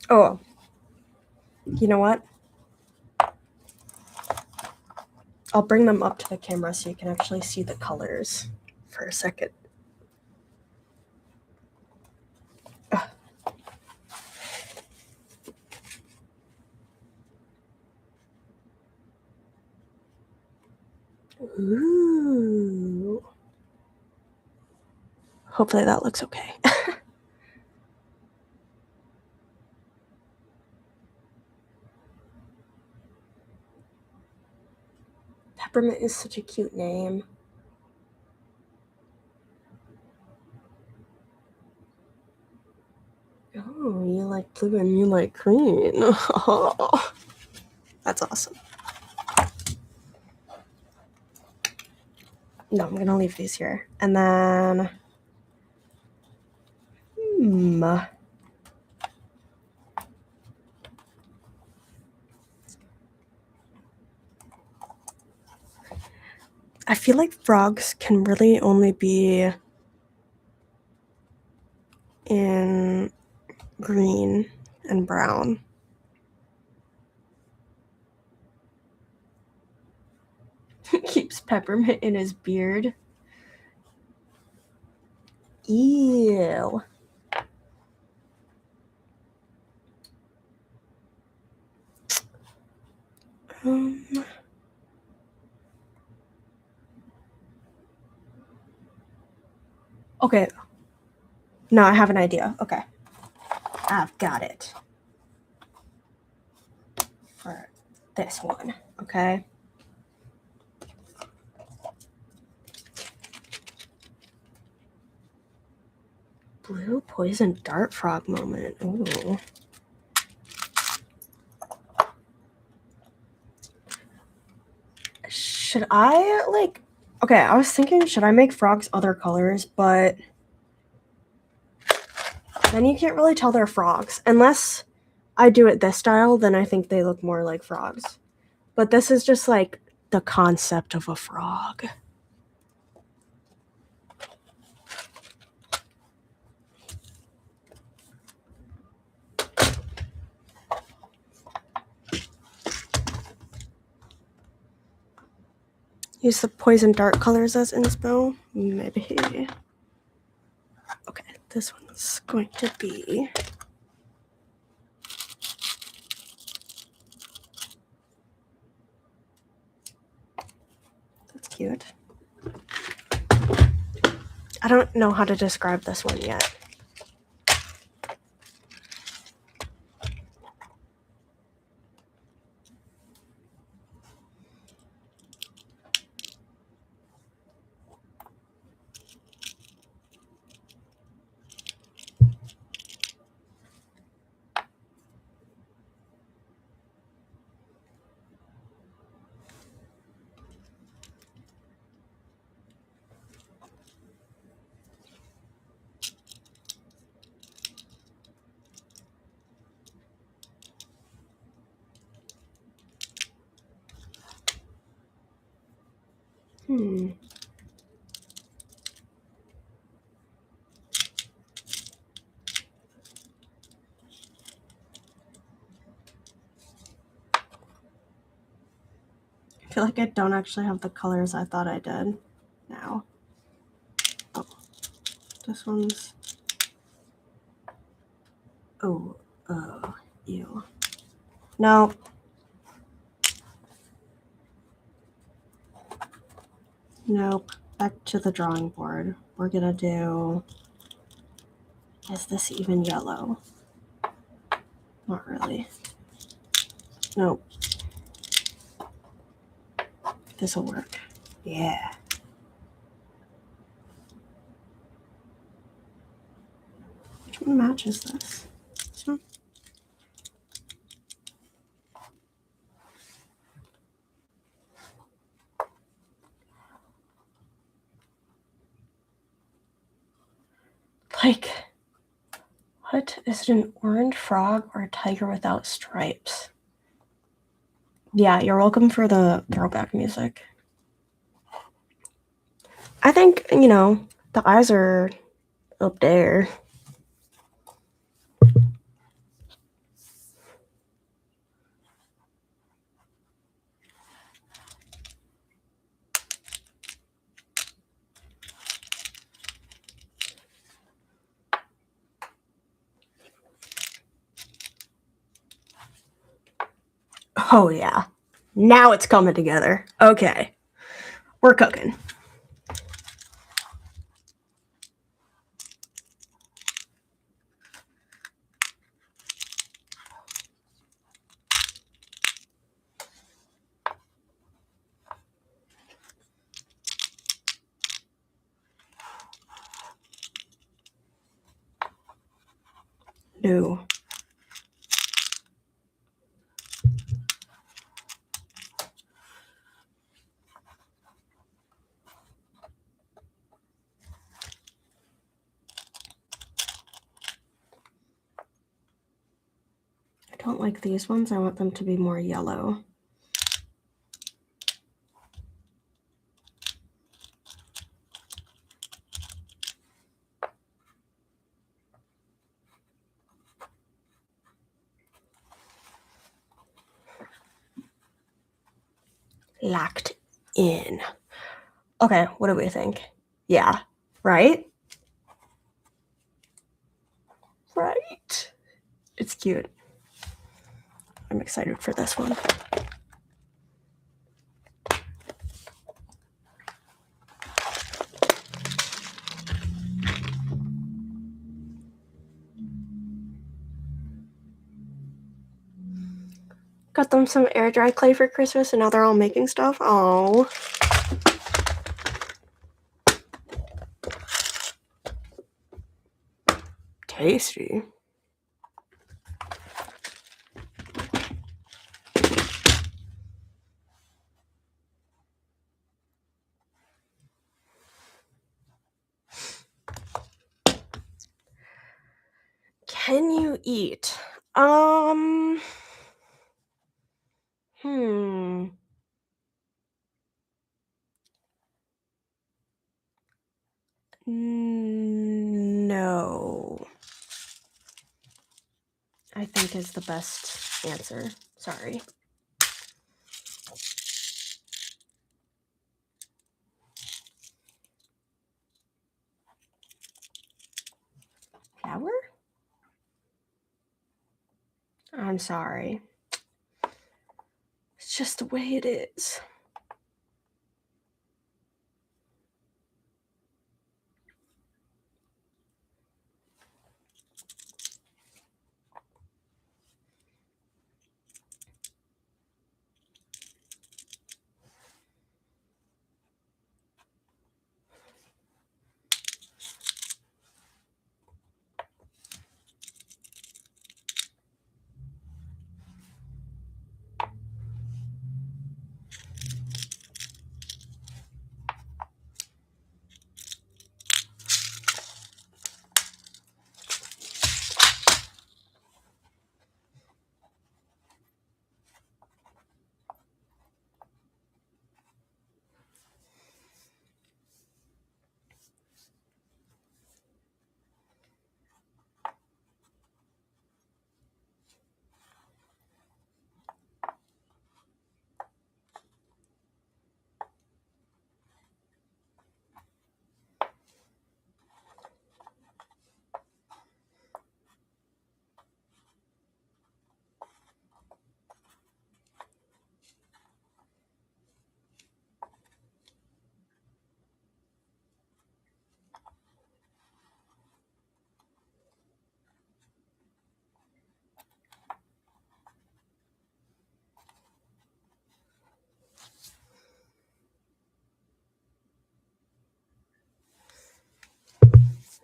Oh, you know what? I'll bring them up to the camera so you can actually see the colors for a second. Ooh. Hopefully that looks okay. Peppermint is such a cute name. Oh, you like blue and you like green. Oh, that's awesome. No, I'm gonna leave these here. And then, I feel like frogs can really only be in green and brown. Keeps peppermint in his beard. Ew. Okay. No, I have an idea. Okay. I've got it. For this one, okay? Blue poison dart frog moment. Ooh. Should I, like... Okay, I was thinking, should I make frogs other colors? But then you can't really tell they're frogs. Unless I do it this style, then I think they look more like frogs. But this is just, like, the concept of a frog. Use the poison dart colors as inspo? Maybe. Okay, this one's going to be... That's cute. I don't know how to describe this one yet. feel like I don't actually have the colors I thought I did now. Oh, this one's... Oh, ew. No. Nope. Back to the drawing board. We're gonna do... Is this even yellow? Not really. Nope. This'll work. Yeah. Which one matches this? This one? Like, what? Is it an orange frog or a tiger without stripes? Yeah, you're welcome for the throwback music. I think, you know, the eyes are up there. Oh, yeah. Now it's coming together. Okay. We're cooking. No. I don't like these ones. I want them to be more yellow. Locked in. Okay, what do we think? Yeah, right? Right. It's cute. I'm excited for this one. Got them some air dry clay for Christmas and now they're all making stuff. Oh. Tasty. Can you eat? No. I think is the best answer. Sorry. Flour? I'm sorry. It's just the way it is.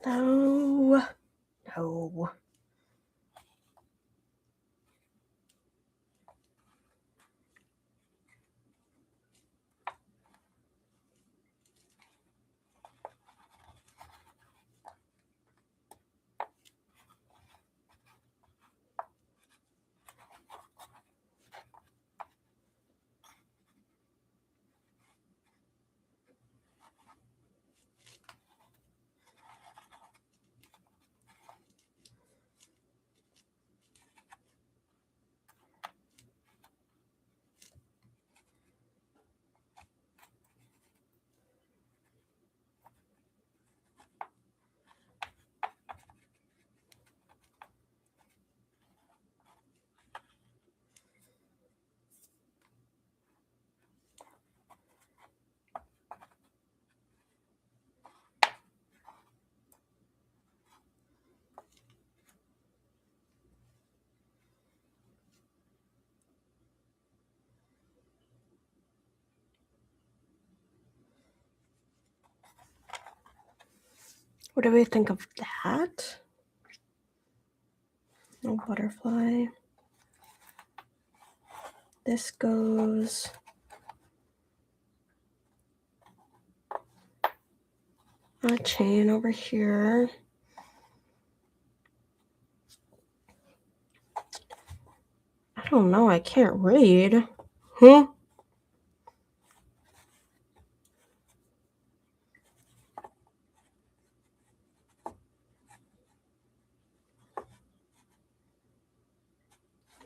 No. No. What do we think of that? No butterfly. This goes on a chain over here. I don't know, I can't read. Huh?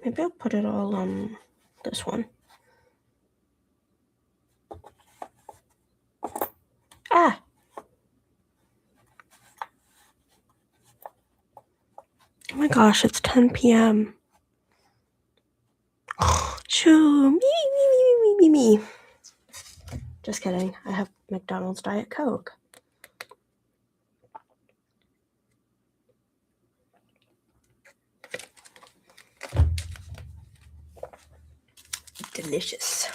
Maybe I'll put it all on this one. Ah! Oh my gosh, it's 10 p.m. Shoo! Me. Just kidding. I have McDonald's Diet Coke. Delicious.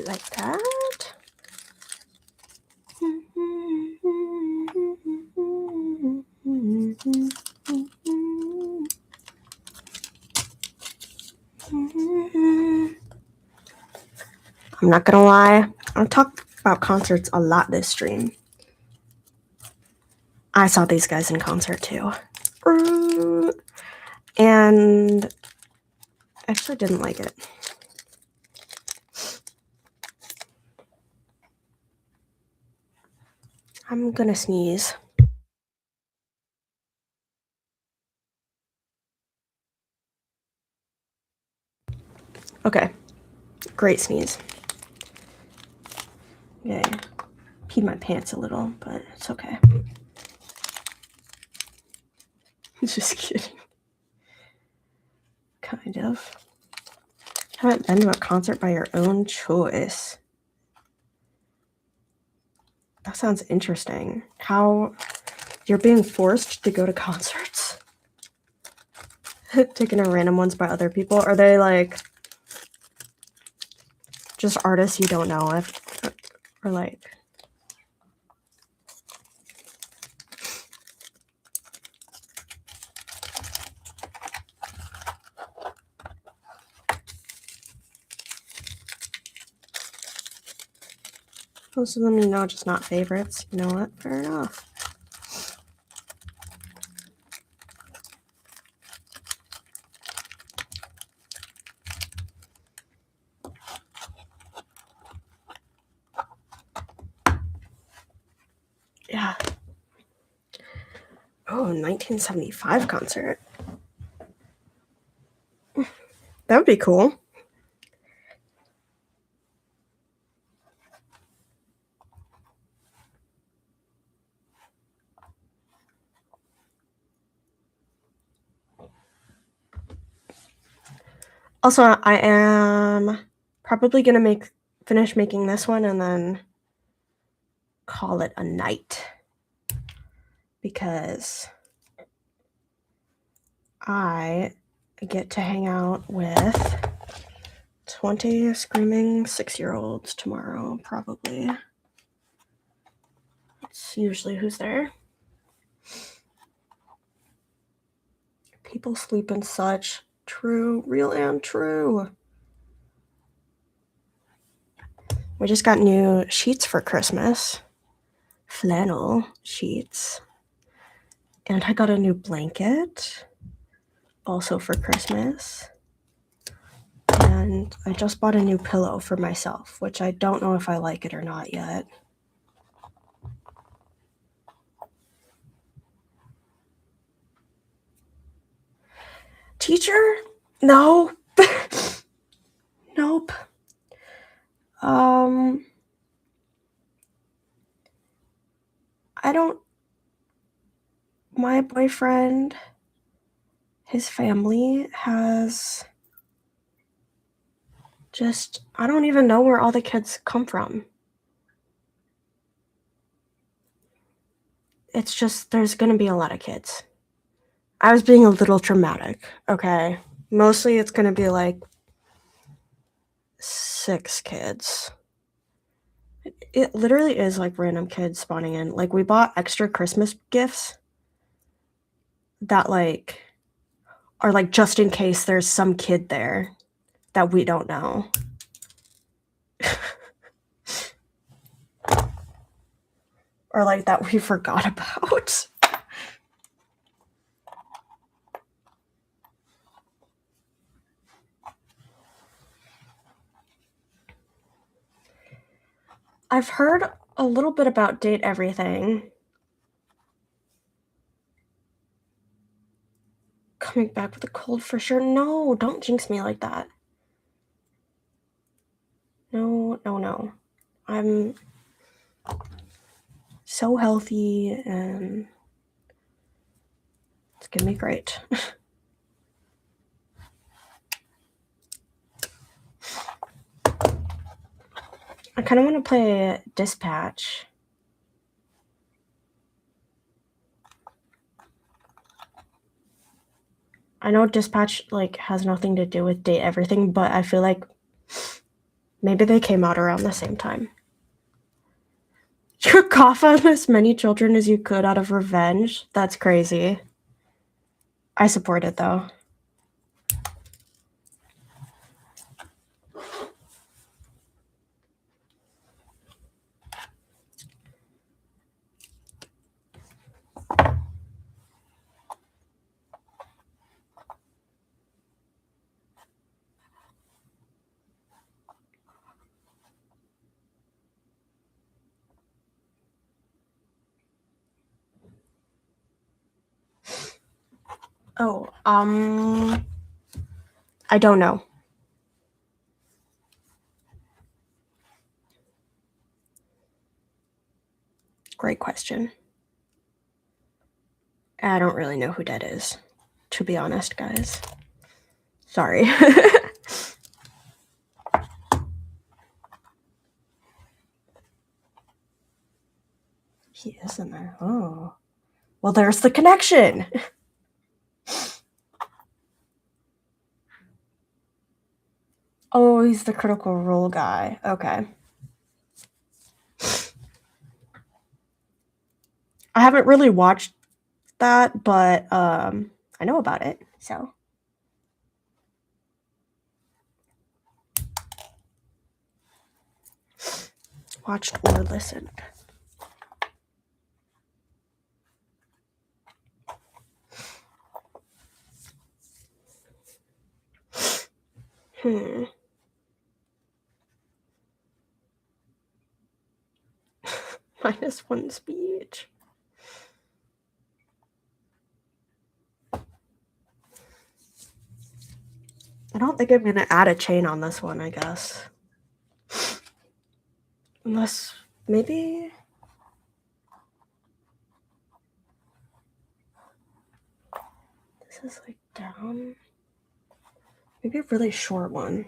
Like that. I'm not gonna lie, I'll talk about concerts a lot this stream. I saw these guys in concert too. And I actually didn't like it. I'm gonna sneeze. Okay, great sneeze. Okay, peed my pants a little, but it's okay. Just kidding. Kind of. Haven't been to a concert by your own choice. That sounds interesting. How you're being forced to go to concerts? Taking a random ones by other people? Are they like just artists you don't know if, or like? Most of them, you know, just not favorites. You know what? Fair enough. Yeah. Oh, 1975 concert. That would be cool. Also, I am probably gonna finish making this one and then call it a night because I get to hang out with 20 screaming 6-year-olds tomorrow, probably. That's usually who's there. People sleep in such. True, real and true. We just got new sheets for Christmas. Flannel sheets. And I got a new blanket, also for Christmas. And I just bought a new pillow for myself, which I don't know if I like it or not yet. Teacher? No. Nope. I don't. My boyfriend, his family has just. I don't even know where all the kids come from. It's just, there's gonna be a lot of kids. I was being a little dramatic, okay? Mostly it's gonna be like 6 kids. It literally is like random kids spawning in. Like, we bought extra Christmas gifts that like are like just in case there's some kid there that we don't know. Or like that we forgot about. I've heard a little bit about Date Everything. Coming back with a cold for sure. No, don't jinx me like that. No, no, no. I'm so healthy and it's gonna be great. I kind of want to play Dispatch. I know Dispatch like has nothing to do with Date Everything, but I feel like maybe they came out around the same time. You cough on as many children as you could out of revenge? That's crazy. I support it though. Oh, I don't know. Great question. I don't really know who that is, to be honest, guys. Sorry. He is in there. Oh. Well, there's the connection. Oh, he's the Critical Role guy. Okay. I haven't really watched that, but I know about it, so. Watched or listened. -1 speech. I don't think I'm gonna add a chain on this one, I guess. Unless, maybe... This is like down. Maybe a really short one.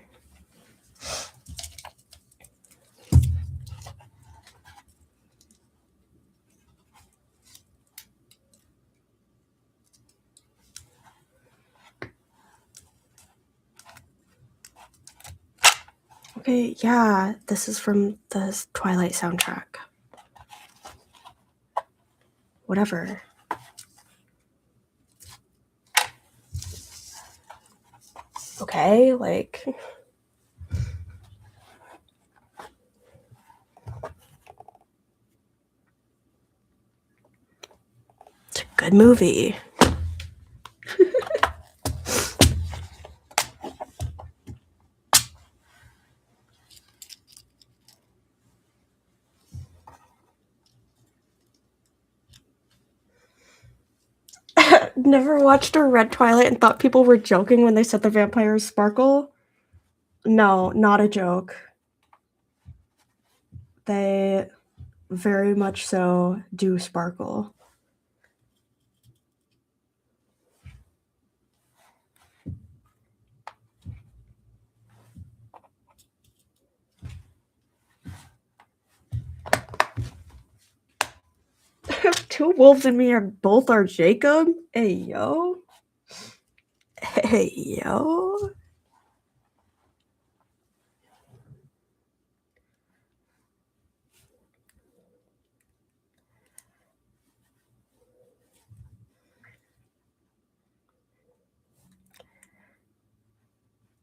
Okay, yeah, this is from the Twilight soundtrack. Whatever. Okay, like... It's a good movie. Never watched or read Twilight and thought people were joking when they said the vampires sparkle? No, not a joke. They very much so do sparkle. Two wolves in me and both are Jacob? Hey, yo. Hey, yo.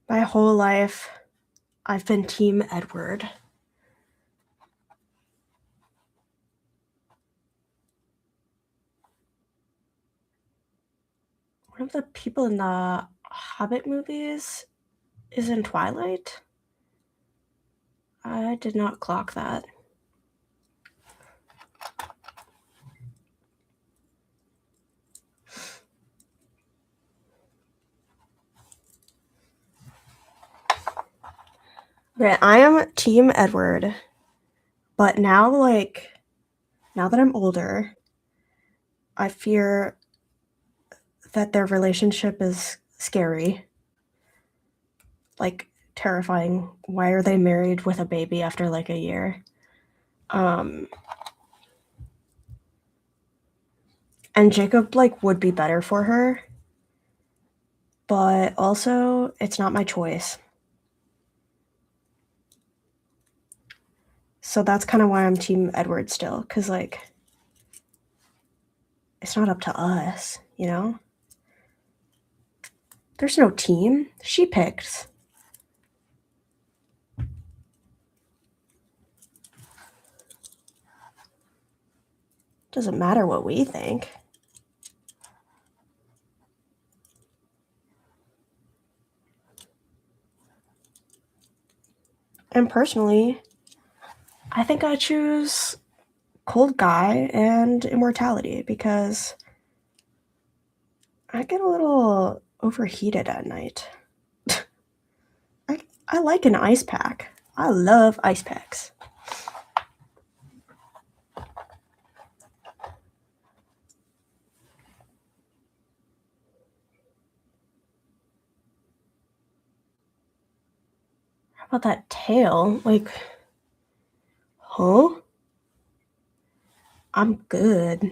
My whole life, I've been Team Edward. One of the people in the Hobbit movies is in Twilight? I did not clock that. Okay, I am Team Edward. But now, now that I'm older, I fear that their relationship is scary. Like, terrifying. Why are they married with a baby after like a year? And Jacob would be better for her, but also it's not my choice. So that's kind of why I'm Team Edward still, because it's not up to us, you know? There's no team. She picked. Doesn't matter what we think. And personally, I think I choose Cold Guy and Immortality because I get a little overheated at night. I like an ice pack. I love ice packs. How about that tail? Huh? I'm good.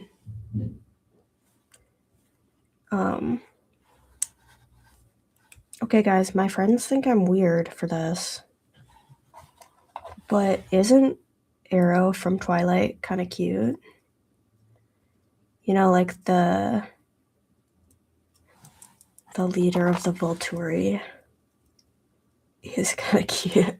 Okay, guys, my friends think I'm weird for this. But isn't Arrow from Twilight kind of cute? You know, like the leader of the Volturi is kind of cute.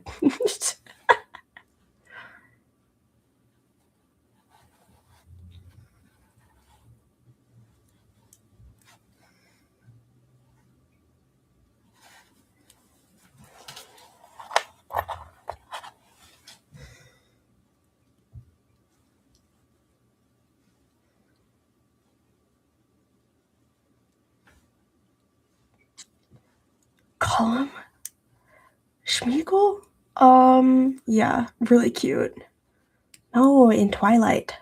Call him Schmeagol? Yeah, really cute. Oh, in Twilight.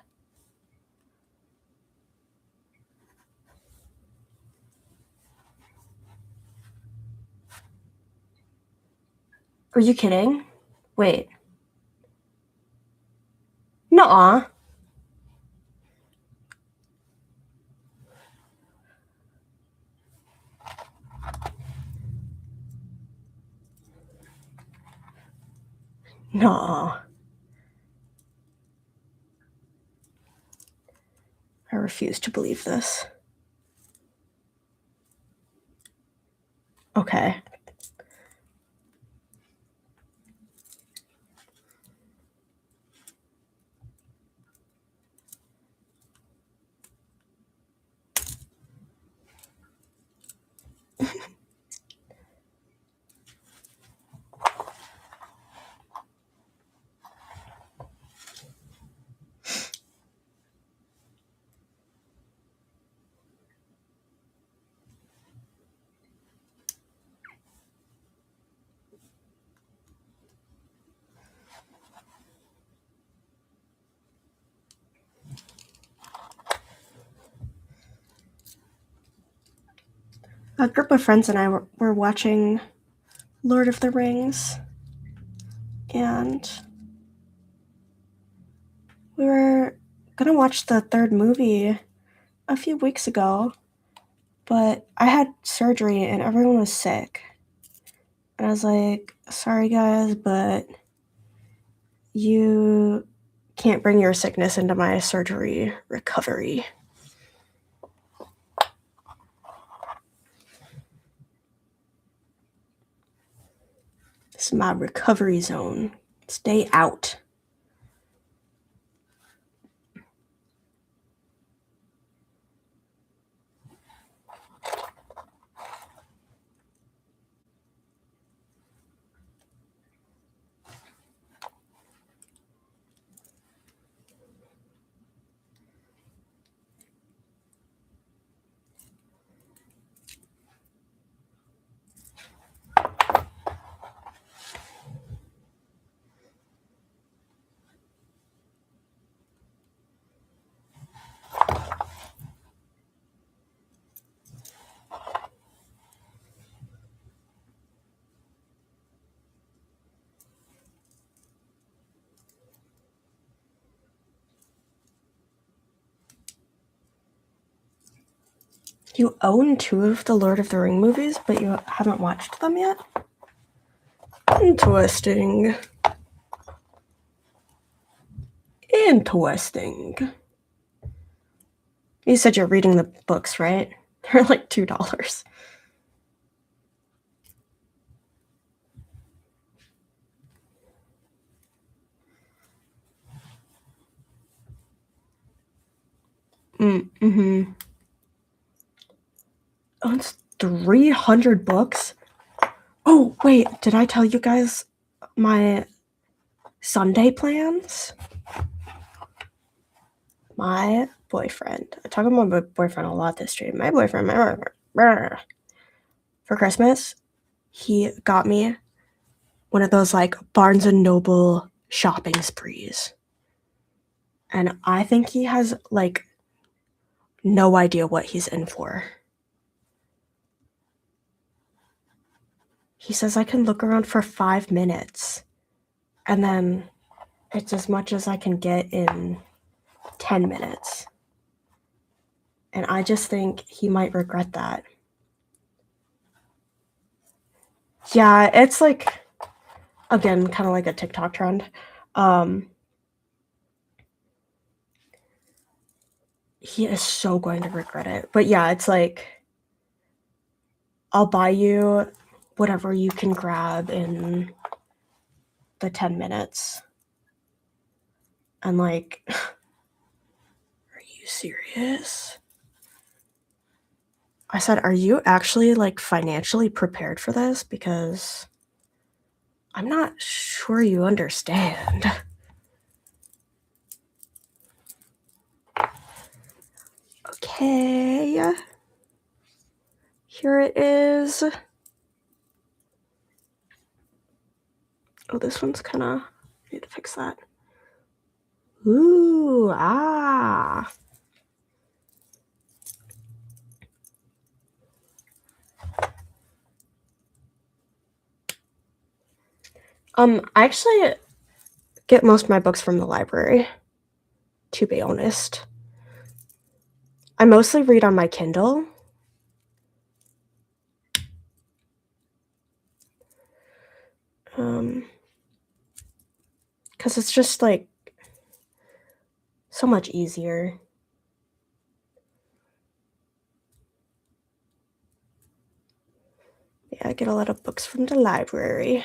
Are you kidding? Wait. Nuh-uh. No. I refuse to believe this. Okay. A group of friends and I were watching Lord of the Rings, and we were gonna watch the third movie a few weeks ago, but I had surgery and everyone was sick. And I was like, sorry guys, but you can't bring your sickness into my surgery recovery. This is my recovery zone. Stay out. You own 2 of the Lord of the Ring movies, but you haven't watched them yet? Interesting. Interesting. You said you're reading the books, right? They're like $2. Mm-hmm. Oh, it's 300 books? Oh, wait, did I tell you guys my Sunday plans? My boyfriend. I talk about my boyfriend a lot this stream. My boyfriend. For Christmas, he got me one of those like Barnes and Noble shopping sprees. And I think he has like no idea what he's in for. He says I can look around for 5 minutes and then it's as much as I can get in 10 minutes. And I just think he might regret that. Yeah, it's like, again, kind of like a TikTok trend. He is so going to regret it. But yeah, it's like, I'll buy you whatever you can grab in the 10 minutes. And like, are you serious? I said, are you actually like financially prepared for this? Because I'm not sure you understand. Okay. Here it is. Oh, this one's kind of, need to fix that. Ooh, ah. I actually get most of my books from the library, to be honest. I mostly read on my Kindle. because it's just like so much easier. Yeah, I get a lot of books from the library.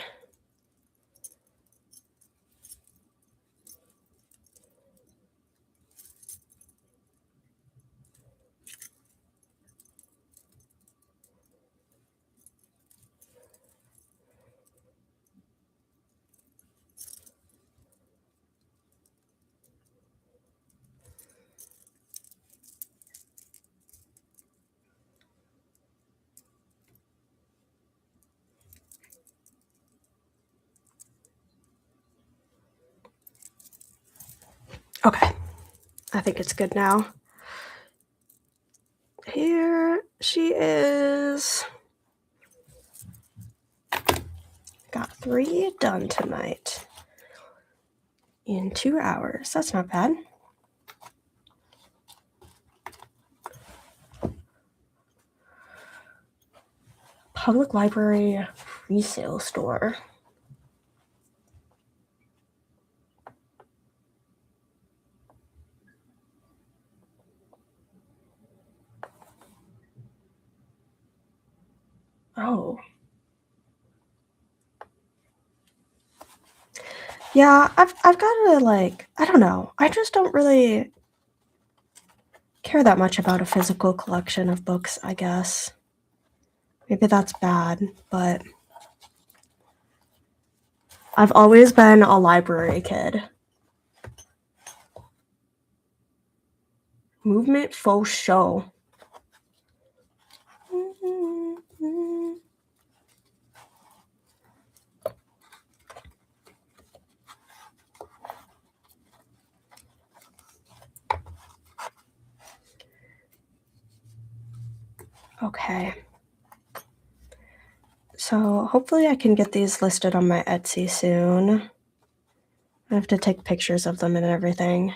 Okay, I think it's good now. Here she is. Got 3 done tonight in 2 hours. That's not bad. Public library resale store. Oh. Yeah, I've got to like, I don't know. I just don't really care that much about a physical collection of books, I guess. Maybe that's bad, but I've always been a library kid. Movement faux show. Okay. So hopefully I can get these listed on my Etsy soon. I have to take pictures of them and everything.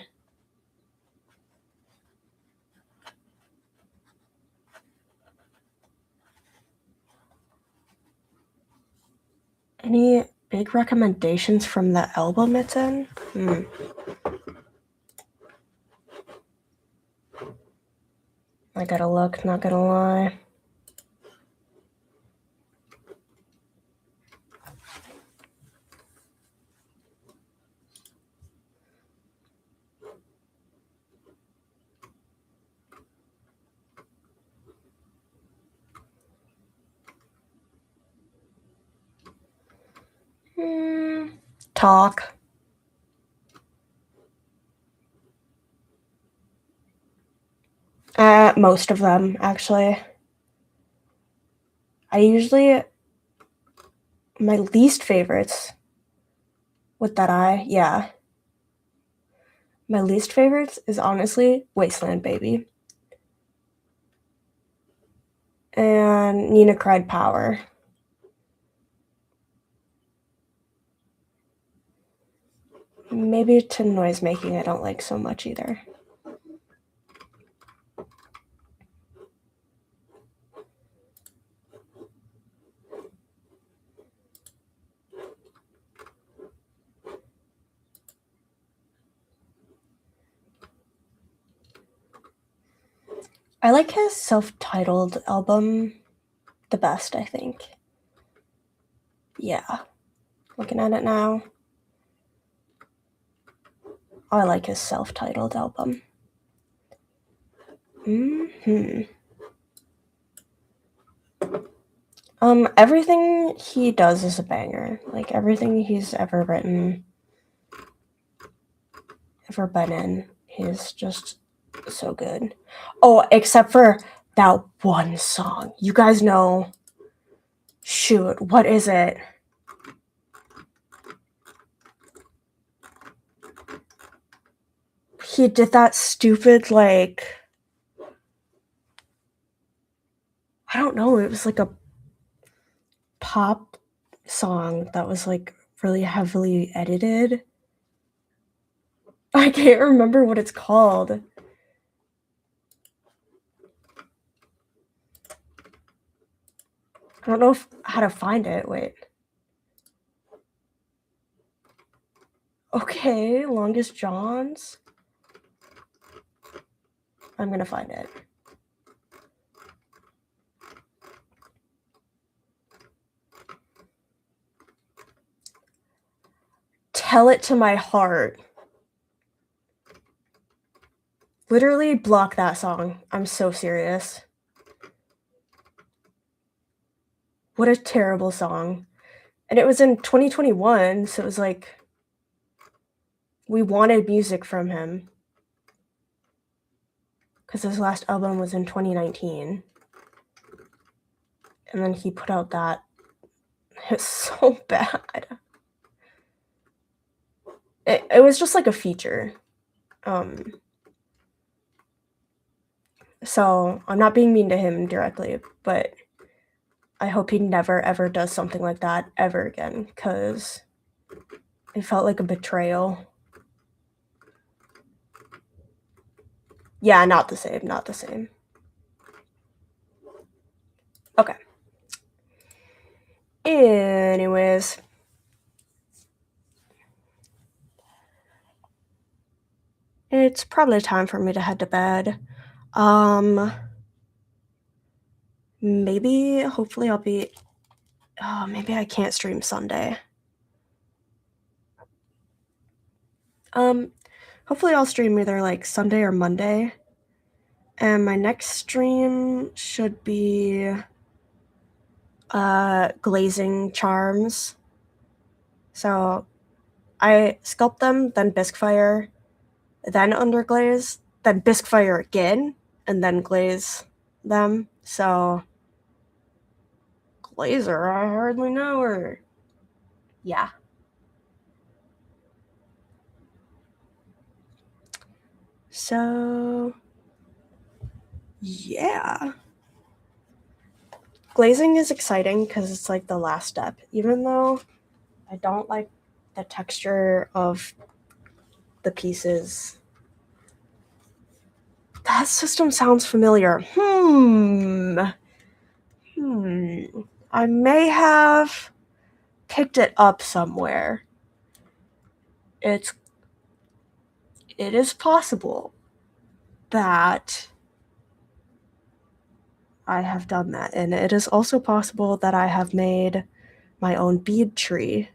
Any big recommendations from the album it's in? I gotta look, not gonna lie. Talk. Most of them, actually. My least favorites with that eye, yeah. My least favorites is honestly Wasteland Baby. And Nina Cried Power. Maybe to noise making I don't like so much either. I like his self-titled album the best, I think. Yeah. Looking at it now. I like his self-titled album. Everything he does is a banger. Like, everything he's ever written, ever been in, he's just so good. Oh, except for that one song. You guys know. Shoot, what is it? He did that stupid, like, I don't know, it was like a pop song that was like really heavily edited. I can't remember what it's called. I don't know how to find it. Wait. Okay, Longest Johns. I'm gonna find it. Tell It to My Heart. Literally block that song. I'm so serious. What a terrible song. And it was in 2021, so it was like we wanted music from him. Because his last album was in 2019. And then he put out that. It's so bad. It was just like a feature. So I'm not being mean to him directly, but I hope he never ever does something like that ever again, because it felt like a betrayal. Yeah, not the same, not the same. Okay. Anyways. It's probably time for me to head to bed. Maybe, hopefully I'll be... Oh, maybe I can't stream Sunday. Hopefully I'll stream either, like, Sunday or Monday. And my next stream should be... glazing charms. So, I sculpt them, then bisque fire, then underglaze, then bisque fire again, and then glaze them. So, glazer, I hardly know her. Yeah. So, yeah. Glazing is exciting because it's like the last step, even though I don't like the texture of the pieces. That system sounds familiar. I may have picked it up somewhere. It is possible that I have done that, and it is also possible that I have made my own bead tree.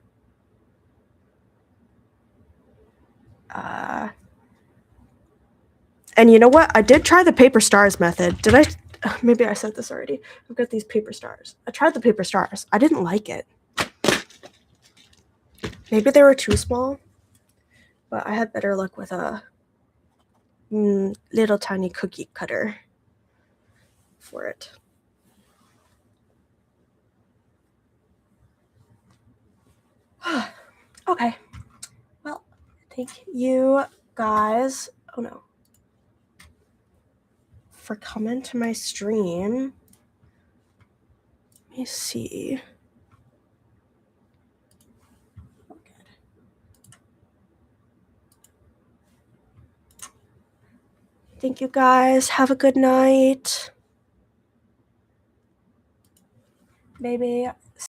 And you know what? I did try the paper stars method. Did I? Maybe I said this already. I've got these paper stars. I tried the paper stars. I didn't like it. Maybe they were too small, but I had better luck with a little tiny cookie cutter for it. Okay. Well, thank you guys. Oh no. For coming to my stream. Let me see. Oh, good. Thank you guys. Have a good night. Maybe